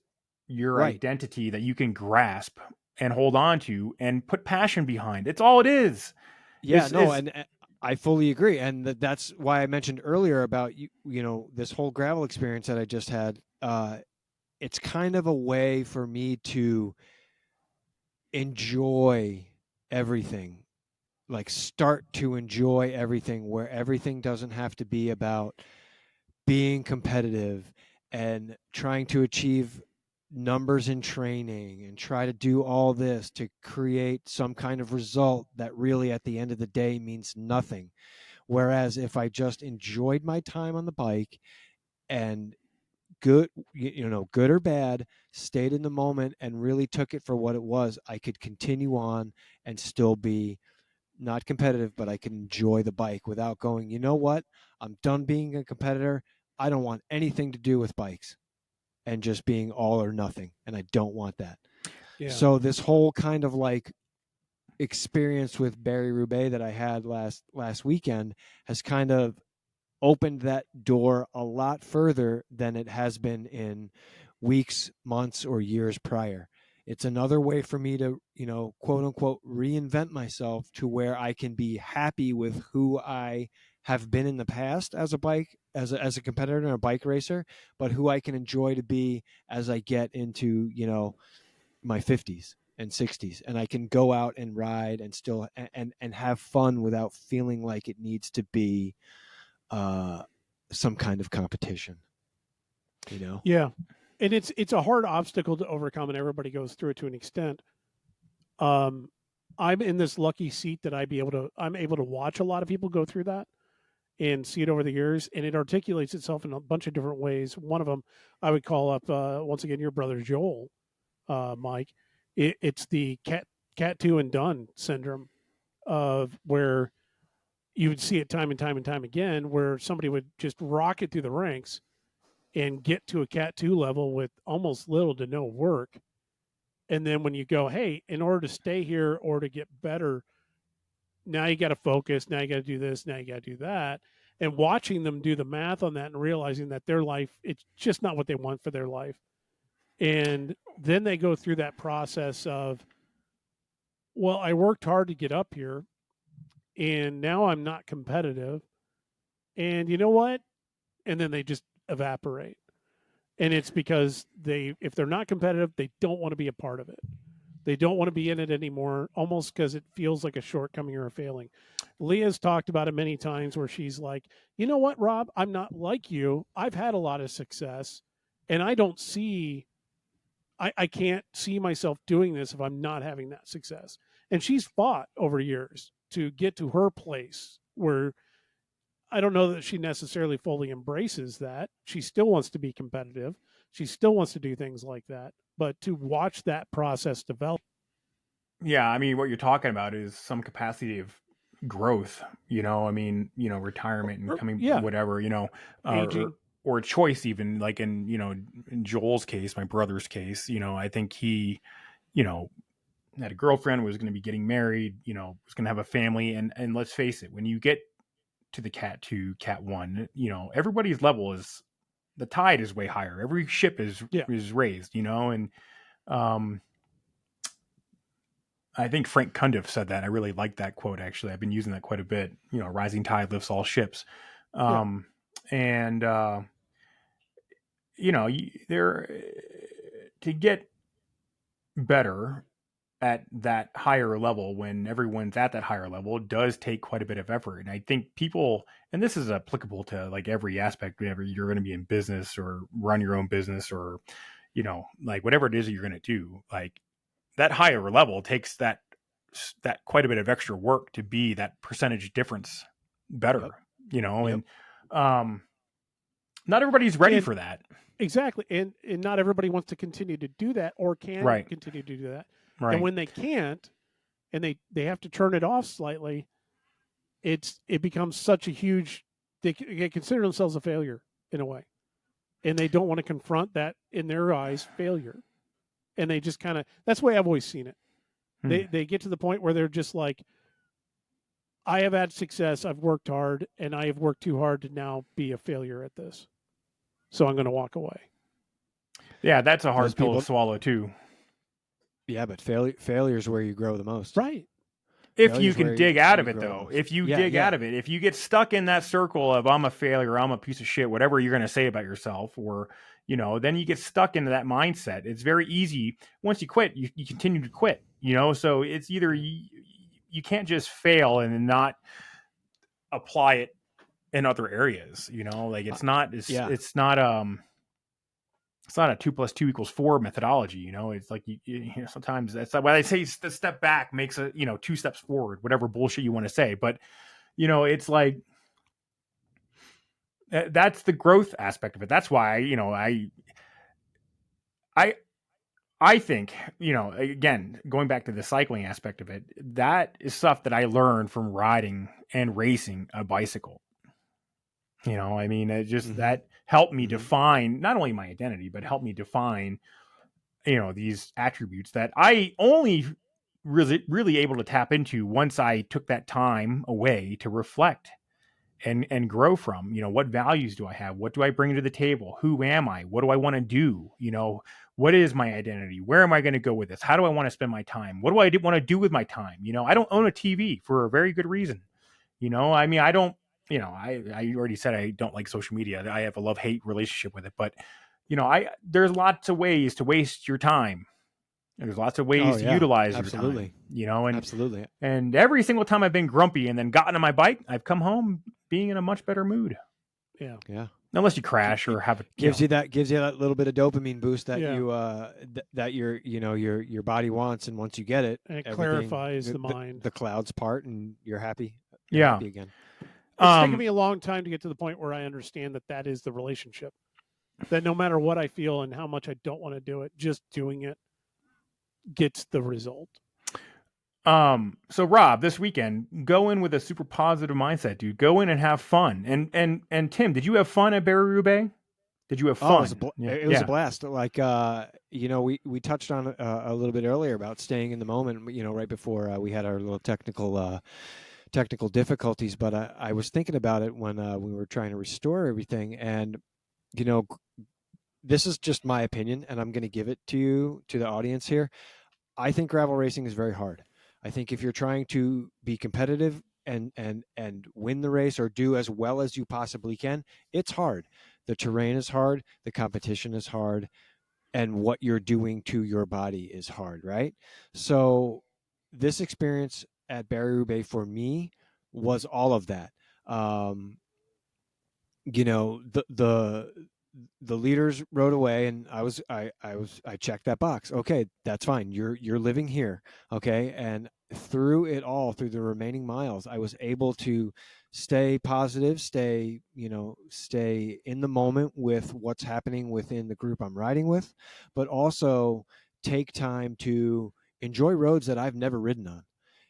your Right. identity that you can grasp and hold on to and put passion behind. It's all it is. Yeah, no, Is and I fully agree, and that's why I mentioned earlier about you know, this whole gravel experience that I just had. It's kind of a way for me to enjoy everything, like start to enjoy everything, where everything doesn't have to be about being competitive and trying to achieve numbers in training and try to do all this to create some kind of result that really at the end of the day means nothing. Whereas if I just enjoyed my time on the bike and good, you know, good or bad, stayed in the moment and really took it for what it was, I could continue on and still be not competitive, but I can enjoy the bike without going, you know what? I'm done being a competitor. I don't want anything to do with bikes and just being all or nothing. And I don't want that. Yeah. So this whole kind of like experience with Barry Roubaix that I had last weekend has kind of opened that door a lot further than it has been in weeks, months, or years prior. It's another way for me to, you know, quote unquote, reinvent myself to where I can be happy with who I have been in the past as a bike, as a competitor and a bike racer, but who I can enjoy to be as I get into, you know, my 50s and 60s, and I can go out and ride and still and have fun without feeling like it needs to be uh, some kind of competition, you know? Yeah. And it's a hard obstacle to overcome, and everybody goes through it to an extent. Um, I'm in this lucky seat that I'm able to watch a lot of people go through that and see it over the years, and it articulates itself in a bunch of different ways. One of them I would call up once again your brother Joel, Mike. It's the cat two and done syndrome of where you would see it time and time and time again, where somebody would just rocket through the ranks and get to a cat two level with almost little to no work. And then when you go, hey, in order to stay here or to get better, now you got to focus. Now you got to do this. Now you got to do that. And watching them do the math on that and realizing that their life, it's just not what they want for their life. And then they go through that process of, well, I worked hard to get up here and now I'm not competitive. And you know what? And then they just evaporate. And it's because if they're not competitive, they don't want to be a part of it. They don't want to be in it anymore, almost because it feels like a shortcoming or a failing. Leah's talked about it many times where she's like, you know what, Rob, I'm not like you. I've had a lot of success and I can't see myself doing this if I'm not having that success. And she's fought over years to get to her place where I don't know that she necessarily fully embraces that. She still wants to be competitive. She still wants to do things like that. But to watch that process develop. Yeah, I mean, what you're talking about is some capacity of growth. I mean, retirement and coming, Yeah, whatever, aging. or choice, even like in Joel's case, my brother's case. I think he, you know, had a girlfriend, was going to be getting married, was going to have a family, and let's face it, when you get to the cat 2, cat 1, everybody's level is, the tide is way higher. Every ship is Yeah. raised, and um I think Frank Cundiff said that. I really like that quote. Actually, I've been using that quite a bit. Rising tide lifts all ships. Yeah. And there, to get better at that higher level, when everyone's at that higher level, does take quite a bit of effort. And I think people, and this is applicable to like every aspect, whenever you're going to be in business or run your own business, or like whatever it is that you're going to do, like that higher level takes that quite a bit of extra work to be that percentage difference better, Yep. and Yep. Not everybody's ready And- for that. Exactly. And not everybody wants to continue to do that or can Right. continue to do that. Right. And when they can't, and they have to turn it off slightly, it becomes such a huge, they consider themselves a failure in a way. And they don't want to confront that, in their eyes, failure. And they just kind of, that's the way I've always seen it. They get to the point where they're just like, I have had success, I've worked hard, and I have worked too hard to now be a failure at this. So I'm going to walk away. Yeah, that's a hard Those pill people- to swallow too. Yeah, but failure is where you grow the most. Right. If Failure's you can where dig out you of it, grow though, the most. if you Yeah, dig yeah. out of it, if you get stuck in that circle of I'm a failure, I'm a piece of shit, whatever you're going to say about yourself, or, you know, then you get stuck into that mindset. It's very easy. Once you quit, you continue to quit, you know? So it's either you can't just fail and then not apply it in other areas, you know, like it's not a 2 + 2 = 4 methodology. You know, it's like, you know, sometimes that's why they say the step back makes 2 steps forward, whatever bullshit you want to say. But, you know, it's like, that's the growth aspect of it. That's why, you know, I think, you know, again, going back to the cycling aspect of it, that is stuff that I learned from riding and racing a bicycle. You know, I mean, it just that helped me define not only my identity, but helped me define, you know, these attributes that I only really able to tap into once I took that time away to reflect and grow from. You know, what values do I have? What do I bring to the table? Who am I? What do I want to do? You know, what is my identity? Where am I going to go with this? How do I want to spend my time? What do I want to do with my time? You know, I don't own a TV for a very good reason. You know, I mean, I don't, you know, I already said I don't like social media. I have a love-hate relationship with it, but, you know, there's lots of ways to waste your time. There's lots of ways to utilize your time, you know, and absolutely. And every single time I've been grumpy and then gotten on my bike, I've come home being in a much better mood. Yeah. Yeah. Unless you crash or have a gives you that little bit of dopamine boost that Yeah. you that your body wants, and once you get it, And it clarifies the mind. The clouds part, and you're happy. Yeah. Happy again. It's taken me a long time to get to the point where I understand that is the relationship. That no matter what I feel and how much I don't want to do it, just doing it gets the result. So Rob, this weekend, go in with a super positive mindset, dude. Go in and have fun. And Tim, did you have fun at Barry Roubaix? Did you have fun? It was a blast. Like, you know, we touched on a little bit earlier about staying in the moment, you know, right before we had our little technical difficulties. But I was thinking about it when we were trying to restore everything. And, you know, this is just my opinion, and I'm going to give it to the audience here. I think gravel racing is very hard. I think if you're trying to be competitive and win the race or do as well as you possibly can, it's hard. The terrain is hard, the competition is hard, and what you're doing to your body is hard, right? So this experience at Barry Roubaix for me was all of that. You know, the leaders rode away, and I checked that box. Okay, that's fine. You're living here. Okay. And through it all, through the remaining miles, I was able to stay positive, stay in the moment with what's happening within the group I'm riding with, but also take time to enjoy roads that I've never ridden on.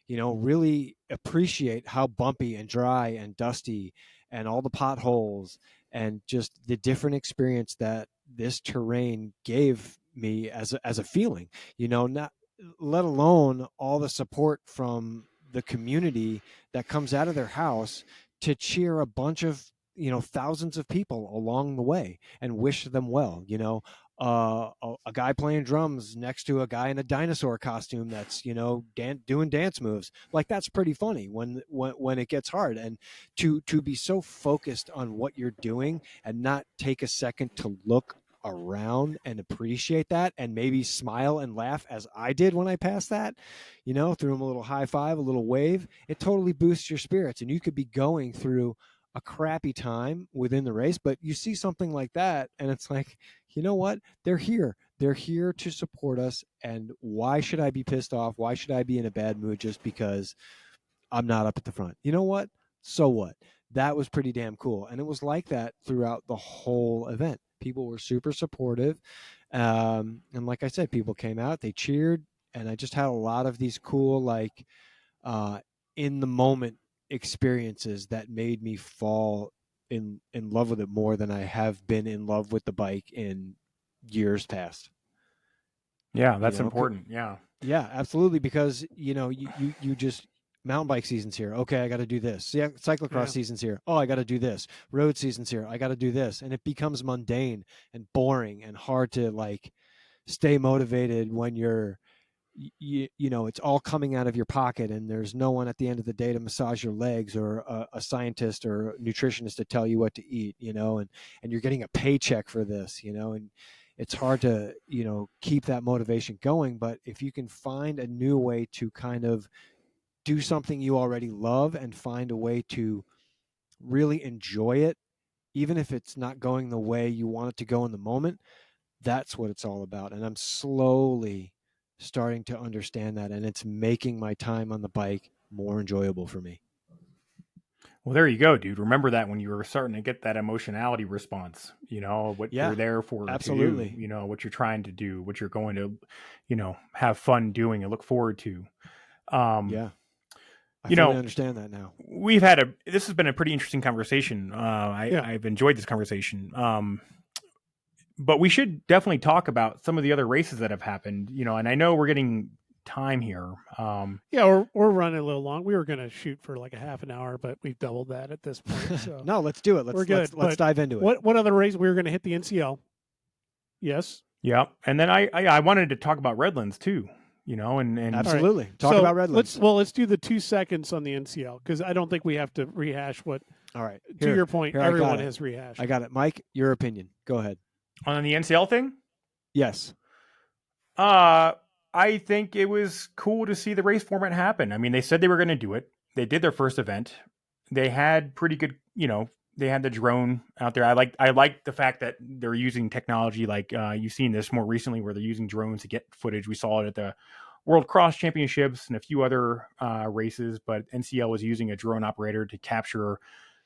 You know, really appreciate how bumpy and dry and dusty and all the potholes and just the different experience that this terrain gave me as a feeling, you know, not let alone all the support from the community that comes out of their house to cheer a bunch of, you know, thousands of people along the way and wish them well. You know, a guy playing drums next to a guy in a dinosaur costume that's, you know, doing dance moves. Like, that's pretty funny when it gets hard. And to be so focused on what you're doing and not take a second to look around and appreciate that and maybe smile and laugh as I did when I passed that, you know, threw him a little high five, a little wave, it totally boosts your spirits. And you could be going through a crappy time within the race, but you see something like that and it's like, you know what? They're here to support us. And why should I be pissed off? Why should I be in a bad mood just because I'm not up at the front? You know what? So what? that was pretty damn cool. And it was like that throughout the whole event. People were super supportive. And like I said, people came out, they cheered, and I just had a lot of these cool, like, in the moment experiences that made me fall in love with it more than I have been in love with the bike in years past. Yeah, that's You know, important. Yeah. yeah, absolutely. Because, you just, mountain bike season's here. Okay, I got to do this. Yeah, cyclocross Yeah. season's here. Oh, I got to do this. Road season's here. I got to do this. And it becomes mundane and boring and hard to, like, stay motivated when it's all coming out of your pocket and there's no one at the end of the day to massage your legs, or a scientist or a nutritionist to tell you what to eat, and you're getting a paycheck for this, and it's hard to, keep that motivation going. But if you can find a new way to kind of do something you already love and find a way to really enjoy it, even if it's not going the way you want it to go in the moment, that's what it's all about. And I'm slowly starting to understand that, and it's making my time on the bike more enjoyable for me. Well, there you go, dude. Remember that when you were starting to get that emotionality response, what Yeah, you're there for, absolutely. to do, what you're trying to do, what you're going to, have fun doing and look forward to. Yeah, I fully understand that now. This has been a pretty interesting conversation. I've enjoyed this conversation. But we should definitely talk about some of the other races that have happened, and I know we're getting time here. We're running a little long. We were going to shoot for like a half an hour, but we've doubled that at this point. So no, let's do it. We're good. Let's dive into it. What other race? We were going to hit the NCL. Yes. Yeah. And then I wanted to talk about Redlands too, and absolutely. Right. Talk about Redlands. Let's do the 2 seconds on the NCL, because I don't think we have to rehash what. All right. To your point, everyone has rehashed. I got it. Mike, your opinion. Go ahead. On the NCL thing? Yes. I think it was cool to see the race format happen. I mean, they said they were going to do it. They did their first event. They had pretty good, they had the drone out there. I like the fact that they're using technology. Like you've seen this more recently, where they're using drones to get footage. We saw it at the World Cross Championships and a few other races, but NCL was using a drone operator to capture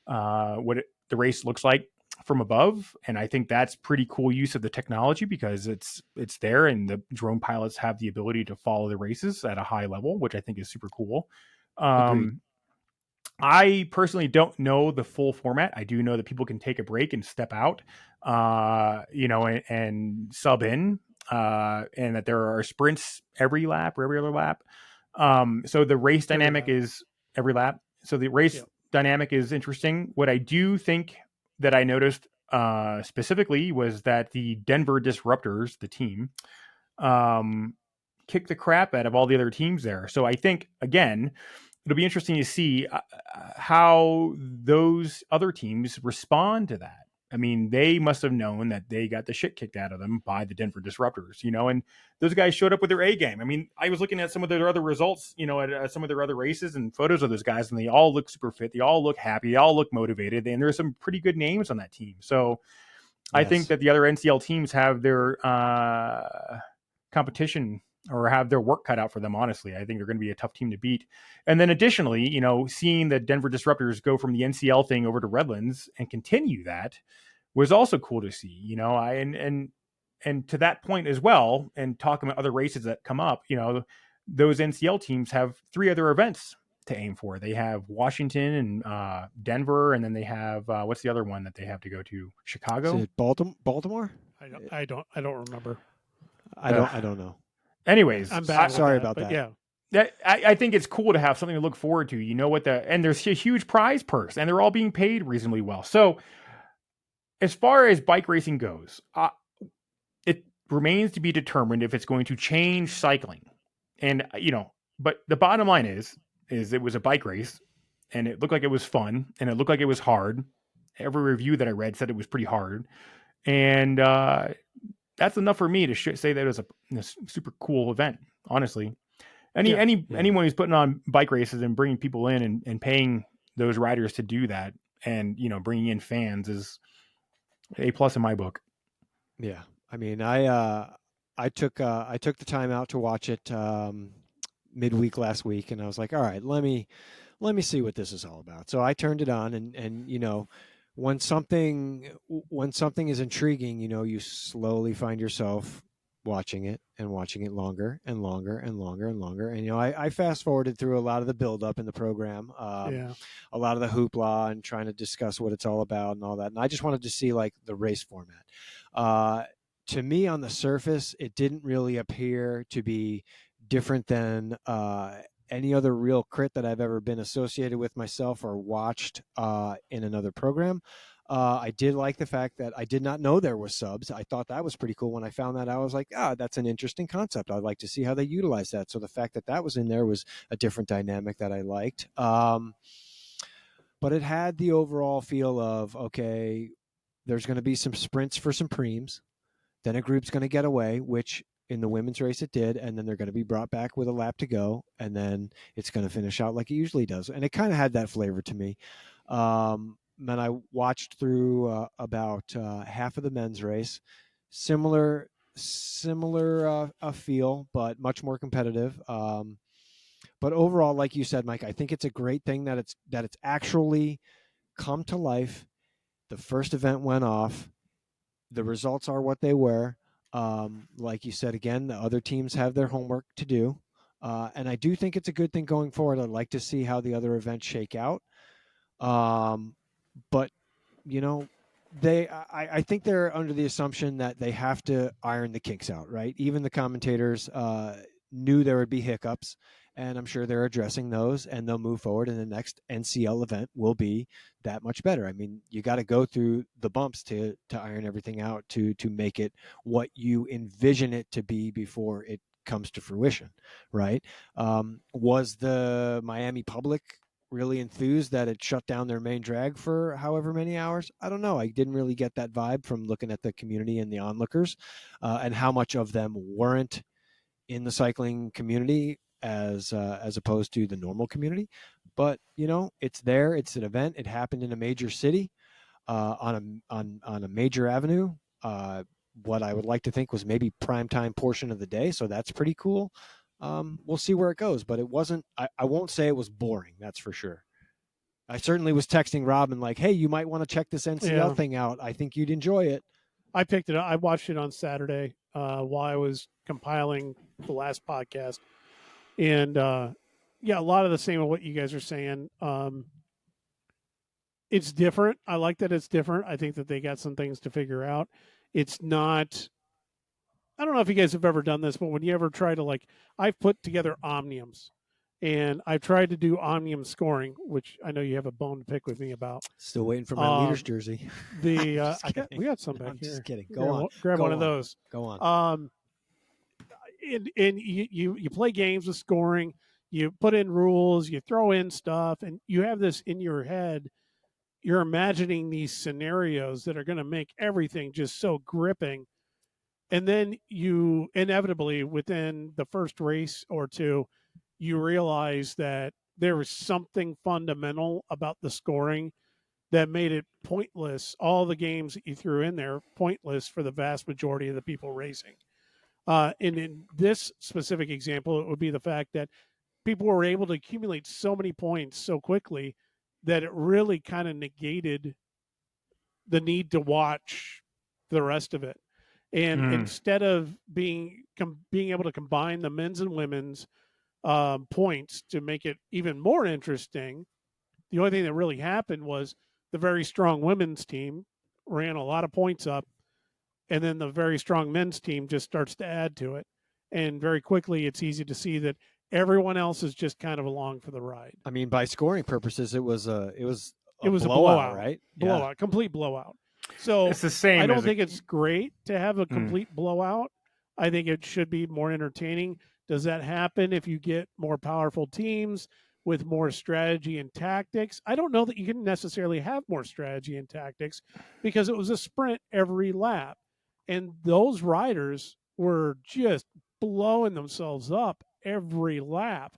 the race looks like from above. And I think that's pretty cool use of the technology, because it's there, and the drone pilots have the ability to follow the races at a high level, which I think is super cool. I personally don't know the full format. I do know that people can take a break and step out, and sub in, and that there are sprints every lap or every other lap. So the race dynamic is every lap. So the race dynamic is interesting. What I do think that I noticed specifically was that the Denver Disruptors, the team, kicked the crap out of all the other teams there. So I think, again, it'll be interesting to see how those other teams respond to that. I mean, they must have known that they got the shit kicked out of them by the Denver Disruptors, and those guys showed up with their A game. I mean, I was looking at some of their other results, at some of their other races and photos of those guys, and they all look super fit. They all look happy. They all look motivated. And there's some pretty good names on that team. So I think that the other NCL teams have their competition, or have their work cut out for them. Honestly, I think they're going to be a tough team to beat. And then additionally, seeing the Denver Disruptors go from the NCL thing over to Redlands and continue that was also cool to see, and to that point as well, and talking about other races that come up, those NCL teams have 3 other events to aim for. They have Washington and Denver, and then they have what's the other one that they have to go to? Chicago? Is it Baltimore? I don't remember. I don't know. Anyways, I'm bad. Sorry about that. Yeah. I think it's cool to have something to look forward to. And there's a huge prize purse, and they're all being paid reasonably well. So as far as bike racing goes, it remains to be determined if it's going to change cycling. And, but the bottom line is it was a bike race, and it looked like it was fun, and it looked like it was hard. Every review that I read said it was pretty hard. And that's enough for me to say that it was a super cool event, honestly. Anyone who's putting on bike races and bringing people in and paying those riders to do that, and bringing in fans, is A+ in my book. Yeah, I mean, I took the time out to watch it midweek last week, and I was like, all right, let me let me see what this is all about. So I turned it on, and you know, when something is intriguing, you know, you slowly find yourself watching it longer and longer and longer and longer. And you know, I fast forwarded through a lot of the build up in the program, Yeah. a lot of the hoopla, and trying to discuss what it's all about and all that. And I just wanted to see like the race format. To me, on the surface, it didn't really appear to be different than any other real crit that I've ever been associated with myself or watched in another program. I did like the fact that I did not know there was subs. I thought that was pretty cool. When I found that, I was like, that's an interesting concept. I'd like to see how they utilize that. So the fact that that was in there was a different dynamic that I liked. But it had the overall feel of, okay, there's going to be some sprints for some preems. Then a group's going to get away, which in the women's race it did, and then they're going to be brought back with a lap to go, and then it's going to finish out like it usually does. And it kind of had that flavor to me. And I watched through about half of the men's race. Similar feel, but much more competitive. But overall, like you said, Mike, I think it's a great thing that it's actually come to life. The first event went off. The results are what they were. Like you said, again, the other teams have their homework to do. And I do think it's a good thing going forward. I'd like to see how the other events shake out. But, you know, I think they're under the assumption that they have to iron the kinks out, right? Even the commentators knew there would be hiccups, and I'm sure they're addressing those, and they'll move forward, and the next NCL event will be that much better. I mean, you got to go through the bumps to iron everything out to make it what you envision it to be before it comes to fruition, right? Was the Miami public really enthused that it shut down their main drag for however many hours? I don't know. I didn't really get that vibe from looking at the community and the onlookers, and how much of them weren't in the cycling community as opposed to the normal community. But you know, it's there. It's an event. It happened in a major city, on a major avenue. What I would like to think was maybe prime time portion of the day. So that's pretty cool. We'll see where it goes, but it wasn't. I won't say it was boring. That's for sure. I certainly was texting Robin like, "Hey, you might want to check this NCL thing out. I think you'd enjoy it." I picked it up. I watched it on Saturday while I was compiling the last podcast, and yeah, a lot of the same of what you guys are saying. It's different. I like that it's different. I think that they got some things to figure out. It's not. I don't know if you guys have ever done this, but when you ever try to I've put together omniums, and I've tried to do omnium scoring, which I know you have a bone to pick with me about. Still waiting for my leader's jersey. We got some back I'm here. Just kidding. Go on. Grab Go one on. of those. Go on. And you play games with scoring. You put in rules. You throw in stuff, and you have this in your head. You're imagining these scenarios that are going to make everything just so gripping. And then you inevitably, within the first race or two, you realize that there was something fundamental about the scoring that made it pointless. All the games that you threw in there, pointless for the vast majority of the people racing. And in this specific example, it would be the fact that people were able to accumulate so many points so quickly that it really kind of negated the need to watch the rest of it. And instead of being able to combine the men's and women's points to make it even more interesting, the only thing that really happened was the very strong women's team ran a lot of points up, and then the very strong men's team just starts to add to it. And very quickly, it's easy to see that everyone else is just kind of along for the ride. I mean, by scoring purposes, it was a blowout, right? Blowout, complete blowout. So it's the same. I don't think it's great to have a complete blowout. I think it should be more entertaining. Does that happen if you get more powerful teams with more strategy and tactics? I don't know that you can necessarily have more strategy and tactics because it was a sprint every lap. And those riders were just blowing themselves up every lap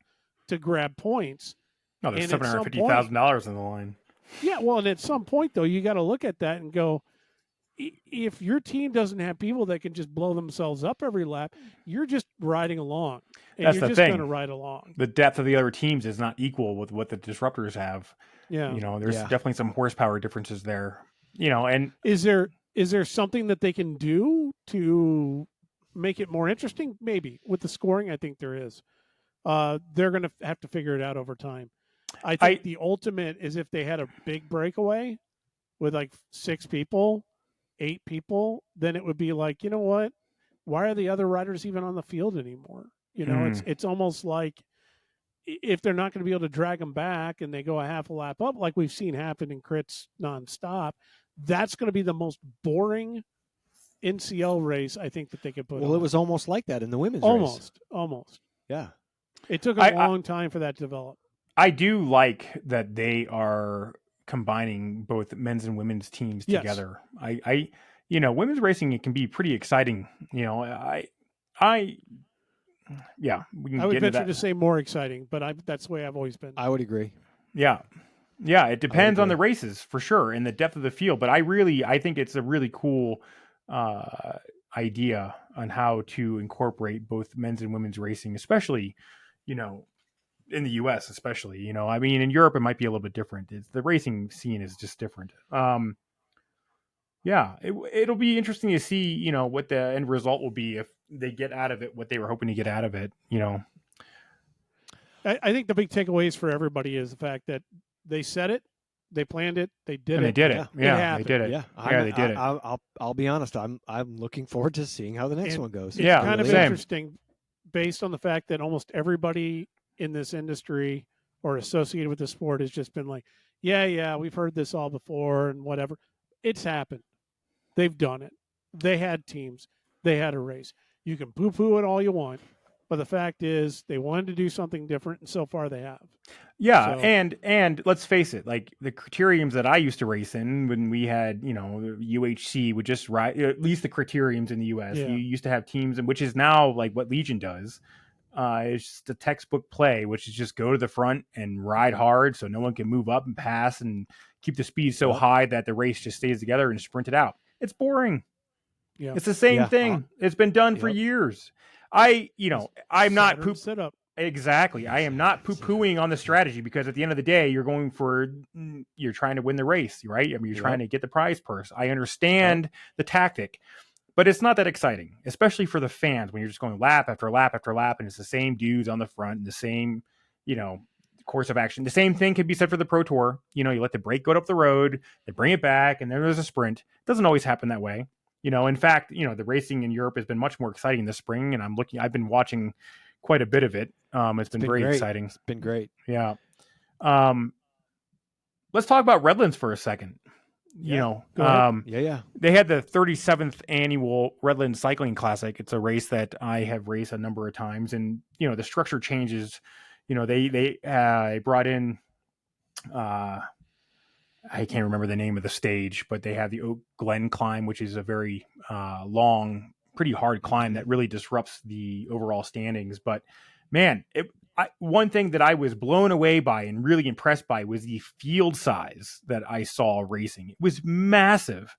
to grab points. No, there's $750,000 on the line. Yeah, well, and at some point, though, you got to look at that and go, if your team doesn't have people that can just blow themselves up every lap, you're just riding along, and That's you're the just thing. going to ride along. The depth of the other teams is not equal with what the disruptors have. Yeah. You know, there's Yeah. definitely some horsepower differences there. You know, and Is there something that they can do to make it more interesting? Maybe with the scoring, I think there is. They're going to have to figure it out over time. I think the ultimate is if they had a big breakaway with like 6 people, 8 people, then it would be like, you know what? Why are the other riders even on the field anymore? You know, it's almost like if they're not going to be able to drag them back and they go a half a lap up, like we've seen happen in crits nonstop, that's going to be the most boring NCL race I think that they could put on. Well, it was almost like that in the women's race. Almost. Yeah. It took a long time for that to develop. I do like that they are combining both men's and women's teams together. I you know, women's racing, it can be pretty exciting. You know, yeah, we can I would get into venture that. to say more exciting, but that's the way I've always been. I would agree. Yeah. Yeah, it depends on the races for sure and the depth of the field. But I think it's a really cool idea on how to incorporate both men's and women's racing, especially, you know, in the US, especially. You know, I mean, in Europe, it might be a little bit different. The racing scene is just different. Yeah, it'll be interesting to see, you know, what the end result will be if they get out of it what they were hoping to get out of it, you know. I think the big takeaways for everybody is the fact that they said it, they planned it, they did And it. they did it. Yeah, they did it. Yeah, they did it. I'll be honest. I'm looking forward to seeing how the next one goes. It's kind of interesting based on the fact that almost everybody in this industry or associated with the sport has just been like, yeah, we've heard this all before and whatever. It's happened. They've done it. They had teams. They had a race. You can poo-poo it all you want, but the fact is they wanted to do something different, and so far they have. Yeah, so, and let's face it, like the criteriums that I used to race in when we had, you know, UHC would just ride, at least the criteriums in the US. Yeah. You used to have teams, and which is now like what Legion does. It's just a textbook play, which is just go to the front and ride hard so no one can move up and pass and keep the speed so high that the race just stays together and sprint it out. It's boring. Yeah. It's the same thing. It's been done for years. I'm not set up. Exactly. I am not poo-pooing on the strategy because at the end of the day, you're trying to win the race, right? I mean, you're trying to get the prize purse. I understand the tactic, but it's not that exciting, especially for the fans when you're just going lap after lap after lap and it's the same dudes on the front and the same, you know, course of action. The same thing could be said for the Pro Tour. You know, you let the brake go up the road, they bring it back, and then there's a sprint. It doesn't always happen that way. You know, in fact, you know, the racing in Europe has been much more exciting this spring, and I've been watching quite a bit of it. It's been very exciting. It's been great. Yeah. Let's talk about Redlands for a second. You know, they had the 37th annual Redlands Cycling Classic. It's a race that I have raced a number of times, and you know, the structure changes. You know, they brought in, I can't remember the name of the stage, but they have the Oak Glen climb, which is a very long, pretty hard climb that really disrupts the overall standings. But man, one thing that I was blown away by and really impressed by was the field size that I saw racing. It was massive.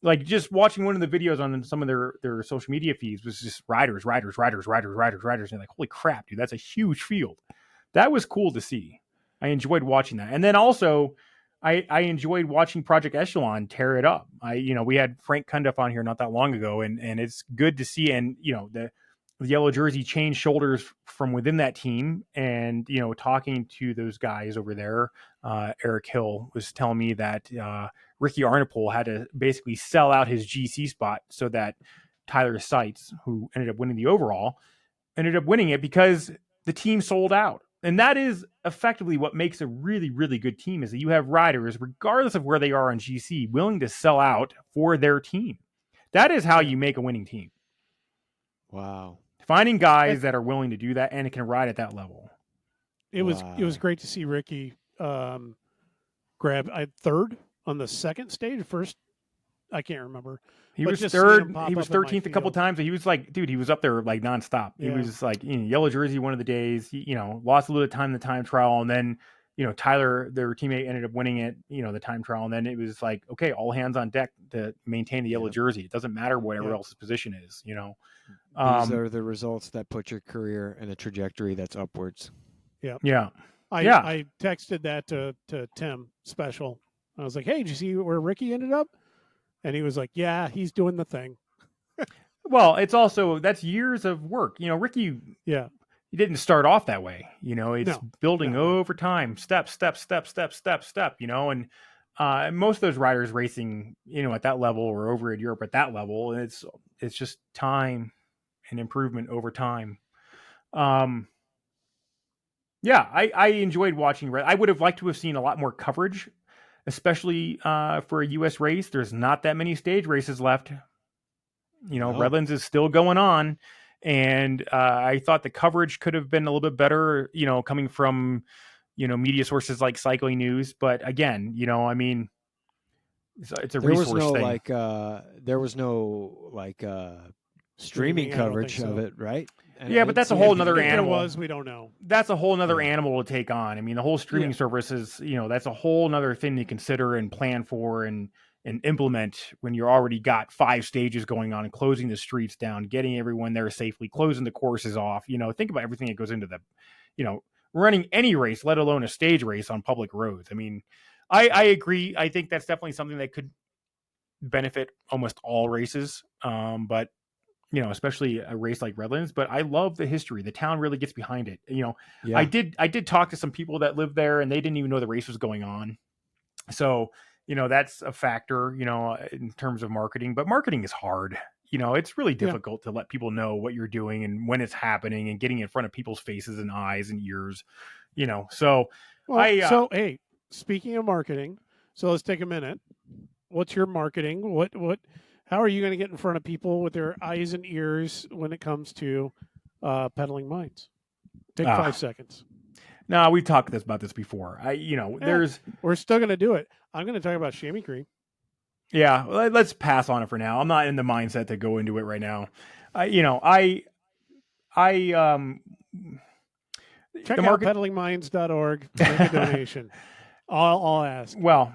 Like just watching one of the videos on some of their social media feeds was just riders. And like, holy crap, dude, that's a huge field. That was cool to see. I enjoyed watching that. And then also I enjoyed watching Project Echelon tear it up. We had Frank Cundiff on here not that long ago, and it's good to see. And, you know, the yellow jersey changed shoulders from within that team. And, you know, talking to those guys over there, Eric Hill was telling me that Ricky Arnapol had to basically sell out his GC spot so that Tyler Seitz, who ended up winning the overall, ended up winning it because the team sold out. And that is effectively what makes a really, really good team, is that you have riders, regardless of where they are on GC, willing to sell out for their team. That is how you make a winning team. Wow. Finding guys that are willing to do that and can ride at that level. It was great to see Ricky grab third on the second stage. First, I can't remember. He was third. He was 13th a couple times. He was like, dude, he was up there like nonstop. He was like, yellow jersey one of the days. He, lost a little time in the time trial, and then Tyler, their teammate, ended up winning it, the time trial. And then it was like, okay, all hands on deck to maintain the yellow jersey. It doesn't matter whatever else's position is, These are the results that put your career in a trajectory that's upwards. Yeah. I texted that to Tim Special. I was like, hey, did you see where Ricky ended up? And he was like, yeah, he's doing the thing. Well, it's also, that's years of work. Ricky, he didn't start off that way. It's building over time, step, and most of those riders racing, at that level or over in Europe at that level, it's just time and improvement over time. I enjoyed watching. I would have liked to have seen a lot more coverage, especially for a U.S. race. There's not that many stage races left. Redlands is still going on, and I thought the coverage could have been a little bit better, coming from, media sources like Cycling News. But again, it's a resource thing. There was no streaming coverage of it, right? But that's a whole nother animal. There was, we don't know. That's a whole nother animal to take on. The whole streaming service is, that's a whole nother thing to consider and plan for and implement when you're already got 5 stages going on and closing the streets down, getting everyone there safely, closing the courses off. Think about everything that goes into running any race, let alone a stage race on public roads. I agree. I think that's definitely something that could benefit almost all races. But especially a race like Redlands, but I love the history. The town really gets behind it. I did talk to some people that lived there and they didn't even know the race was going on. So, that's a factor, in terms of marketing, but marketing is hard. It's really difficult to let people know what you're doing and when it's happening and getting in front of people's faces and eyes and ears, so. So, hey, speaking of marketing, so let's take a minute. What's your marketing? How are you going to get in front of people with their eyes and ears when it comes to pedaling minds? Take 5 seconds. No, we've talked about this before. We're still going to do it. I'm going to talk about chamois cream. Yeah, let's pass on it for now. I'm not in the mindset to go into it right now. Check out pedalingminds.org. Make a donation. I'll ask. Well,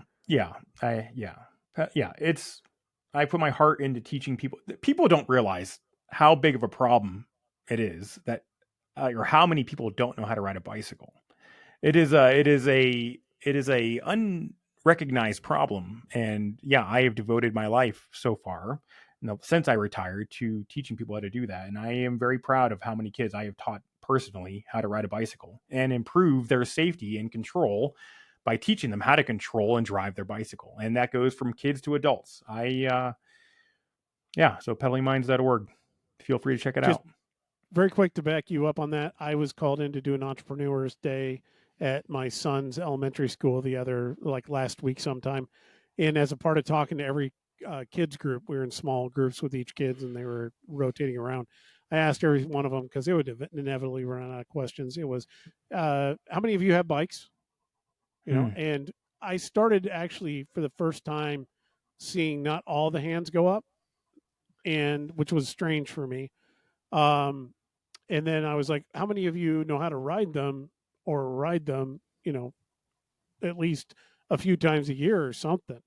I put my heart into teaching people. People don't realize how big of a problem it is that, or how many people don't know how to ride a bicycle. It is a unrecognized problem. And I have devoted my life so far, since I retired, to teaching people how to do that. And I am very proud of how many kids I have taught personally how to ride a bicycle and improve their safety and control by teaching them how to control and drive their bicycle. And that goes from kids to adults. So pedalingminds.org. Feel free to check it out. Very quick to back you up on that. I was called in to do an entrepreneur's day at my son's elementary school last week sometime. And as a part of talking to every kids group, we were in small groups with each kids and they were rotating around. I asked every one of them, because they would inevitably run out of questions. It was, how many of you have bikes? And I started actually for the first time seeing not all the hands go up, which was strange for me. And then I was like, how many of you know how to ride them at least a few times a year or something?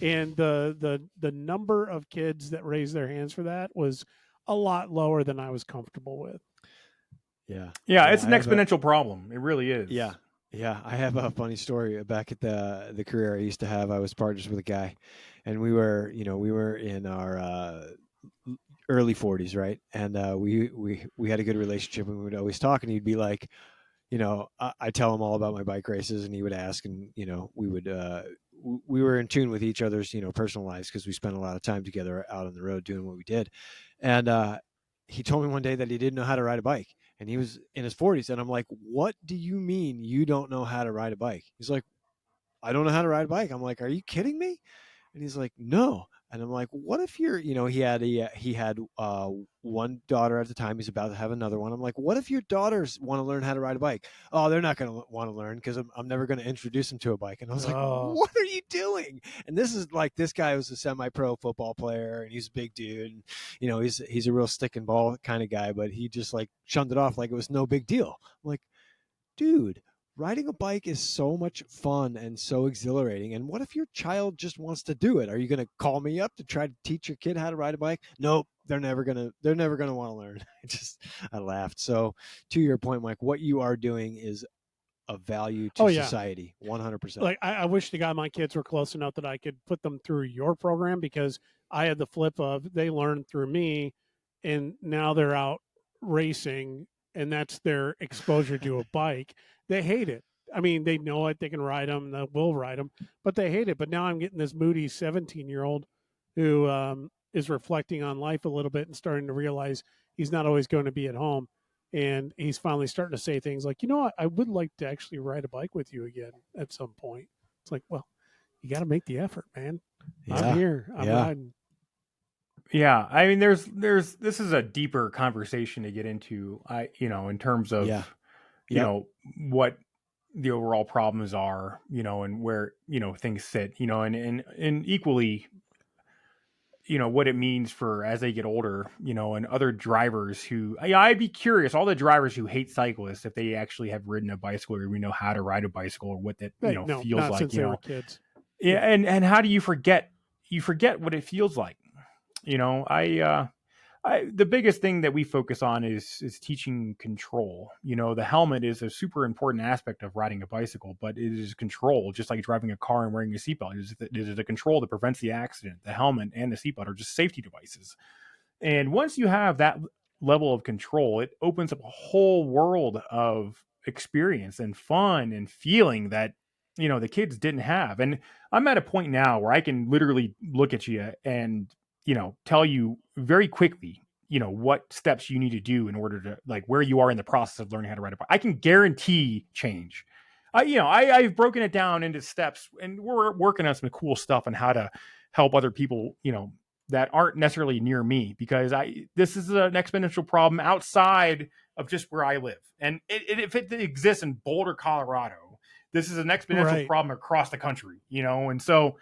And the number of kids that raised their hands for that was a lot lower than I was comfortable with. Yeah, it's an exponential problem. It really is. Yeah, I have a funny story back at the career I used to have. I was partners with a guy, and we were in our early 40s, right? And we had a good relationship, and we would always talk. And he'd be like, I tell him all about my bike races, and he would ask, and we were in tune with each other's personal lives because we spent a lot of time together out on the road doing what we did. And he told me one day that he didn't know how to ride a bike. And he was in his 40s. And I'm like, what do you mean you don't know how to ride a bike? He's like, I don't know how to ride a bike. I'm like, are you kidding me? And he's like, no. And I'm like, what if you're, he had one daughter at the time. He's about to have another one. I'm like, what if your daughters want to learn how to ride a bike? Oh, they're not going to want to learn because I'm never going to introduce them to a bike. And I was like, what are you doing? And this guy was a semi-pro football player, and he's a big dude. And, he's a real stick and ball kind of guy, but he just shunned it off like it was no big deal. I'm like, dude, riding a bike is so much fun and so exhilarating. And what if your child just wants to do it? Are you going to call me up to try to teach your kid how to ride a bike? Nope. They're never going to want to learn. I laughed. So to your point, Mike, what you are doing is of value to society. 100%. Like I wish to God my kids were close enough that I could put them through your program, because I had the flip of they learned through me and now they're out racing and that's their exposure to a bike. They hate it. I mean, they know it, they can ride them, they will ride them, but they hate it. But now I'm getting this moody 17-year-old who is reflecting on life a little bit and starting to realize he's not always going to be at home. And he's finally starting to say things like, you know what, I would like to actually ride a bike with you again at some point. It's like, well, you got to make the effort, man. Yeah. I'm here. I'm riding. Yeah. I mean, this is a deeper conversation to get into, in terms of, you know, what the overall problems are, and where, things sit, and equally, what it means for as they get older, and other drivers who, I'd be curious, all the drivers who hate cyclists, if they actually have ridden a bicycle or we know how to ride a bicycle or what that, No, feels not like, since they were kids. Yeah. And how do you forget what it feels like? The biggest thing that we focus on is teaching control. The helmet is a super important aspect of riding a bicycle, but it is control, just like driving a car and wearing a seatbelt. It is a control that prevents the accident. The helmet and the seatbelt are just safety devices. And once you have that level of control, it opens up a whole world of experience and fun and feeling that, the kids didn't have. And I'm at a point now where I can literally look at you and, tell you very quickly, what steps you need to do in order to, like, where you are in the process of learning how to ride a bike. I can guarantee change. I've broken it down into steps, and we're working on some cool stuff on how to help other people, that aren't necessarily near me, because this is an exponential problem outside of just where I live. And if it exists in Boulder, Colorado, this is an exponential problem across the country, and so,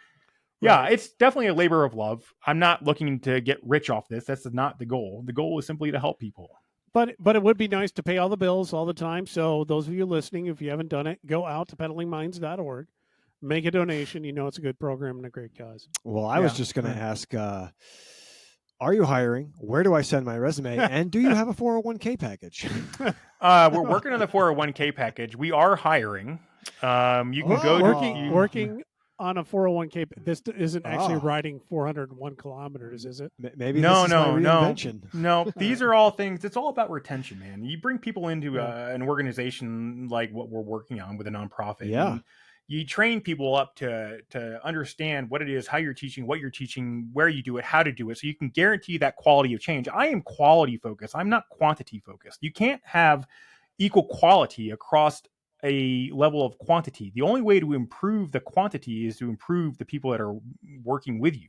yeah, it's definitely a labor of love. I'm not looking to get rich off this. That's not the goal. The goal is simply to help people. But it would be nice to pay all the bills all the time. So those of you listening, if you haven't done it, go out to pedalingminds.org, make a donation. It's a good program and a great cause. Well, I was just going to ask, are you hiring? Where do I send my resume? And do you have a 401k package? We're working on the 401k package. We are hiring. You can go working on a 401k. This isn't actually riding 401 kilometers, is it? Maybe this is my reinvention. No. These are all things. It's all about retention, man. You bring people into an organization like what we're working on with a nonprofit. Yeah. You train people up to understand what it is, how you're teaching, what you're teaching, where you do it, how to do it, so you can guarantee that quality of change. I am quality focused. I'm not quantity focused. You can't have equal quality across a level of quantity. The only way to improve the quantity is to improve the people that are working with you.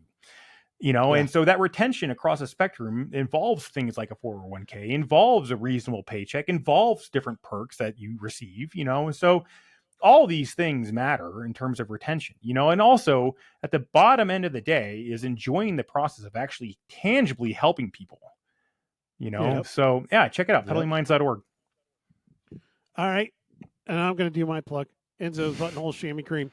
And so that retention across a spectrum involves things like a 401k, involves a reasonable paycheck, involves different perks that you receive, and so all these things matter in terms of retention, and also at the bottom end of the day is enjoying the process of actually tangibly helping people, So check it out. Pedalingminds.org. All right. And I'm going to do my plug. Enzo's Buttonhole Chamois Cream.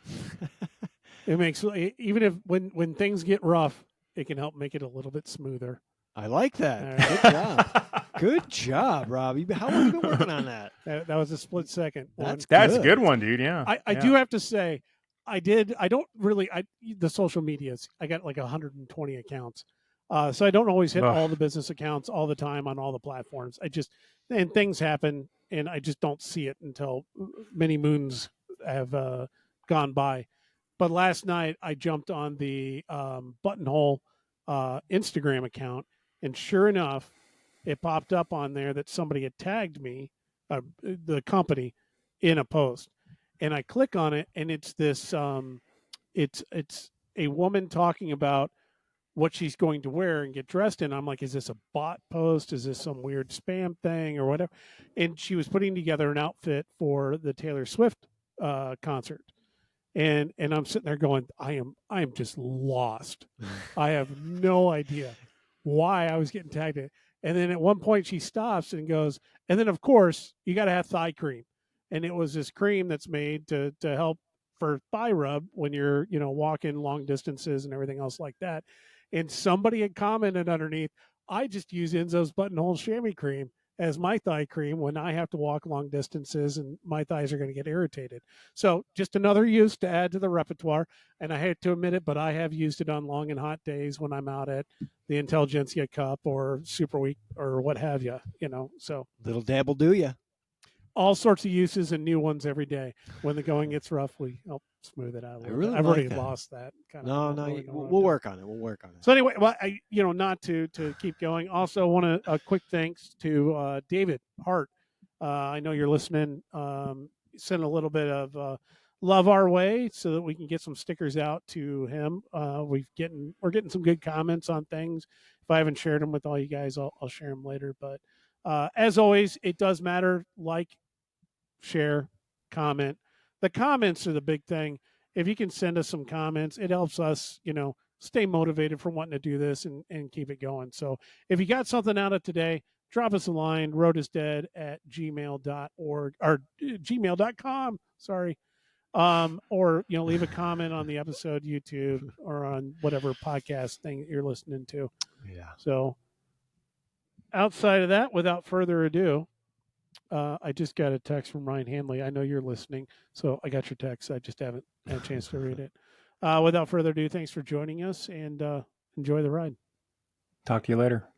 It makes, even if when things get rough, it can help make it a little bit smoother. I like that. Right. Good job. Good job, Rob. How long have you been working on that? That was a split second. That's a good one, dude. Yeah. I do have to say, the social medias, I got like 120 accounts. So I don't always hit all the business accounts all the time on all the platforms. And things happen, and I just don't see it until many moons have gone by. But last night I jumped on the Buttonhole Instagram account, and sure enough, it popped up on there that somebody had tagged me, the company, in a post. And I click on it, and it's this, it's a woman talking about what she's going to wear and get dressed in. I'm like, is this a bot post? Is this some weird spam thing or whatever? And she was putting together an outfit for the Taylor Swift concert. And I'm sitting there going, I am just lost. I have no idea why I was getting tagged in. And then at one point she stops and goes, and then of course you got to have thigh cream. and it was this cream that's made to help for thigh rub when you're, walking long distances and everything else like that. And somebody had commented underneath, I just use Enzo's buttonhole chamois cream as my thigh cream when I have to walk long distances and my thighs are going to get irritated. So just another use to add to the repertoire. And I hate to admit it, but I have used it on long and hot days when I'm out at the Intelligentsia Cup or Super Week or what have you, so Little dab will do you. all sorts of uses and new ones every day. When the going gets rough, I'll smooth it out a little bit. I've already lost that. No, we'll work on it. We'll work on it. So anyway, well, not to keep going. Also, want a quick thanks to David Hart. I know you're listening. Send a little bit of love our way so that we can get some stickers out to him. We're getting some good comments on things. If I haven't shared them with all you guys, I'll share them later. But as always, it does matter. Like, share, comment. The comments are the big thing. If you can send us some comments, it helps us, stay motivated for wanting to do this and keep it going. So if you got something out of today, drop us a line, roadisdead@gmail.org or gmail.com. Sorry. Or, leave a comment on the episode, YouTube, or on whatever podcast thing that you're listening to. Yeah. So outside of that, without further ado, I just got a text from Ryan Hanley. I know you're listening, so I got your text. I just haven't had a chance to read it. Without further ado, thanks for joining us, and enjoy the ride. Talk to you later.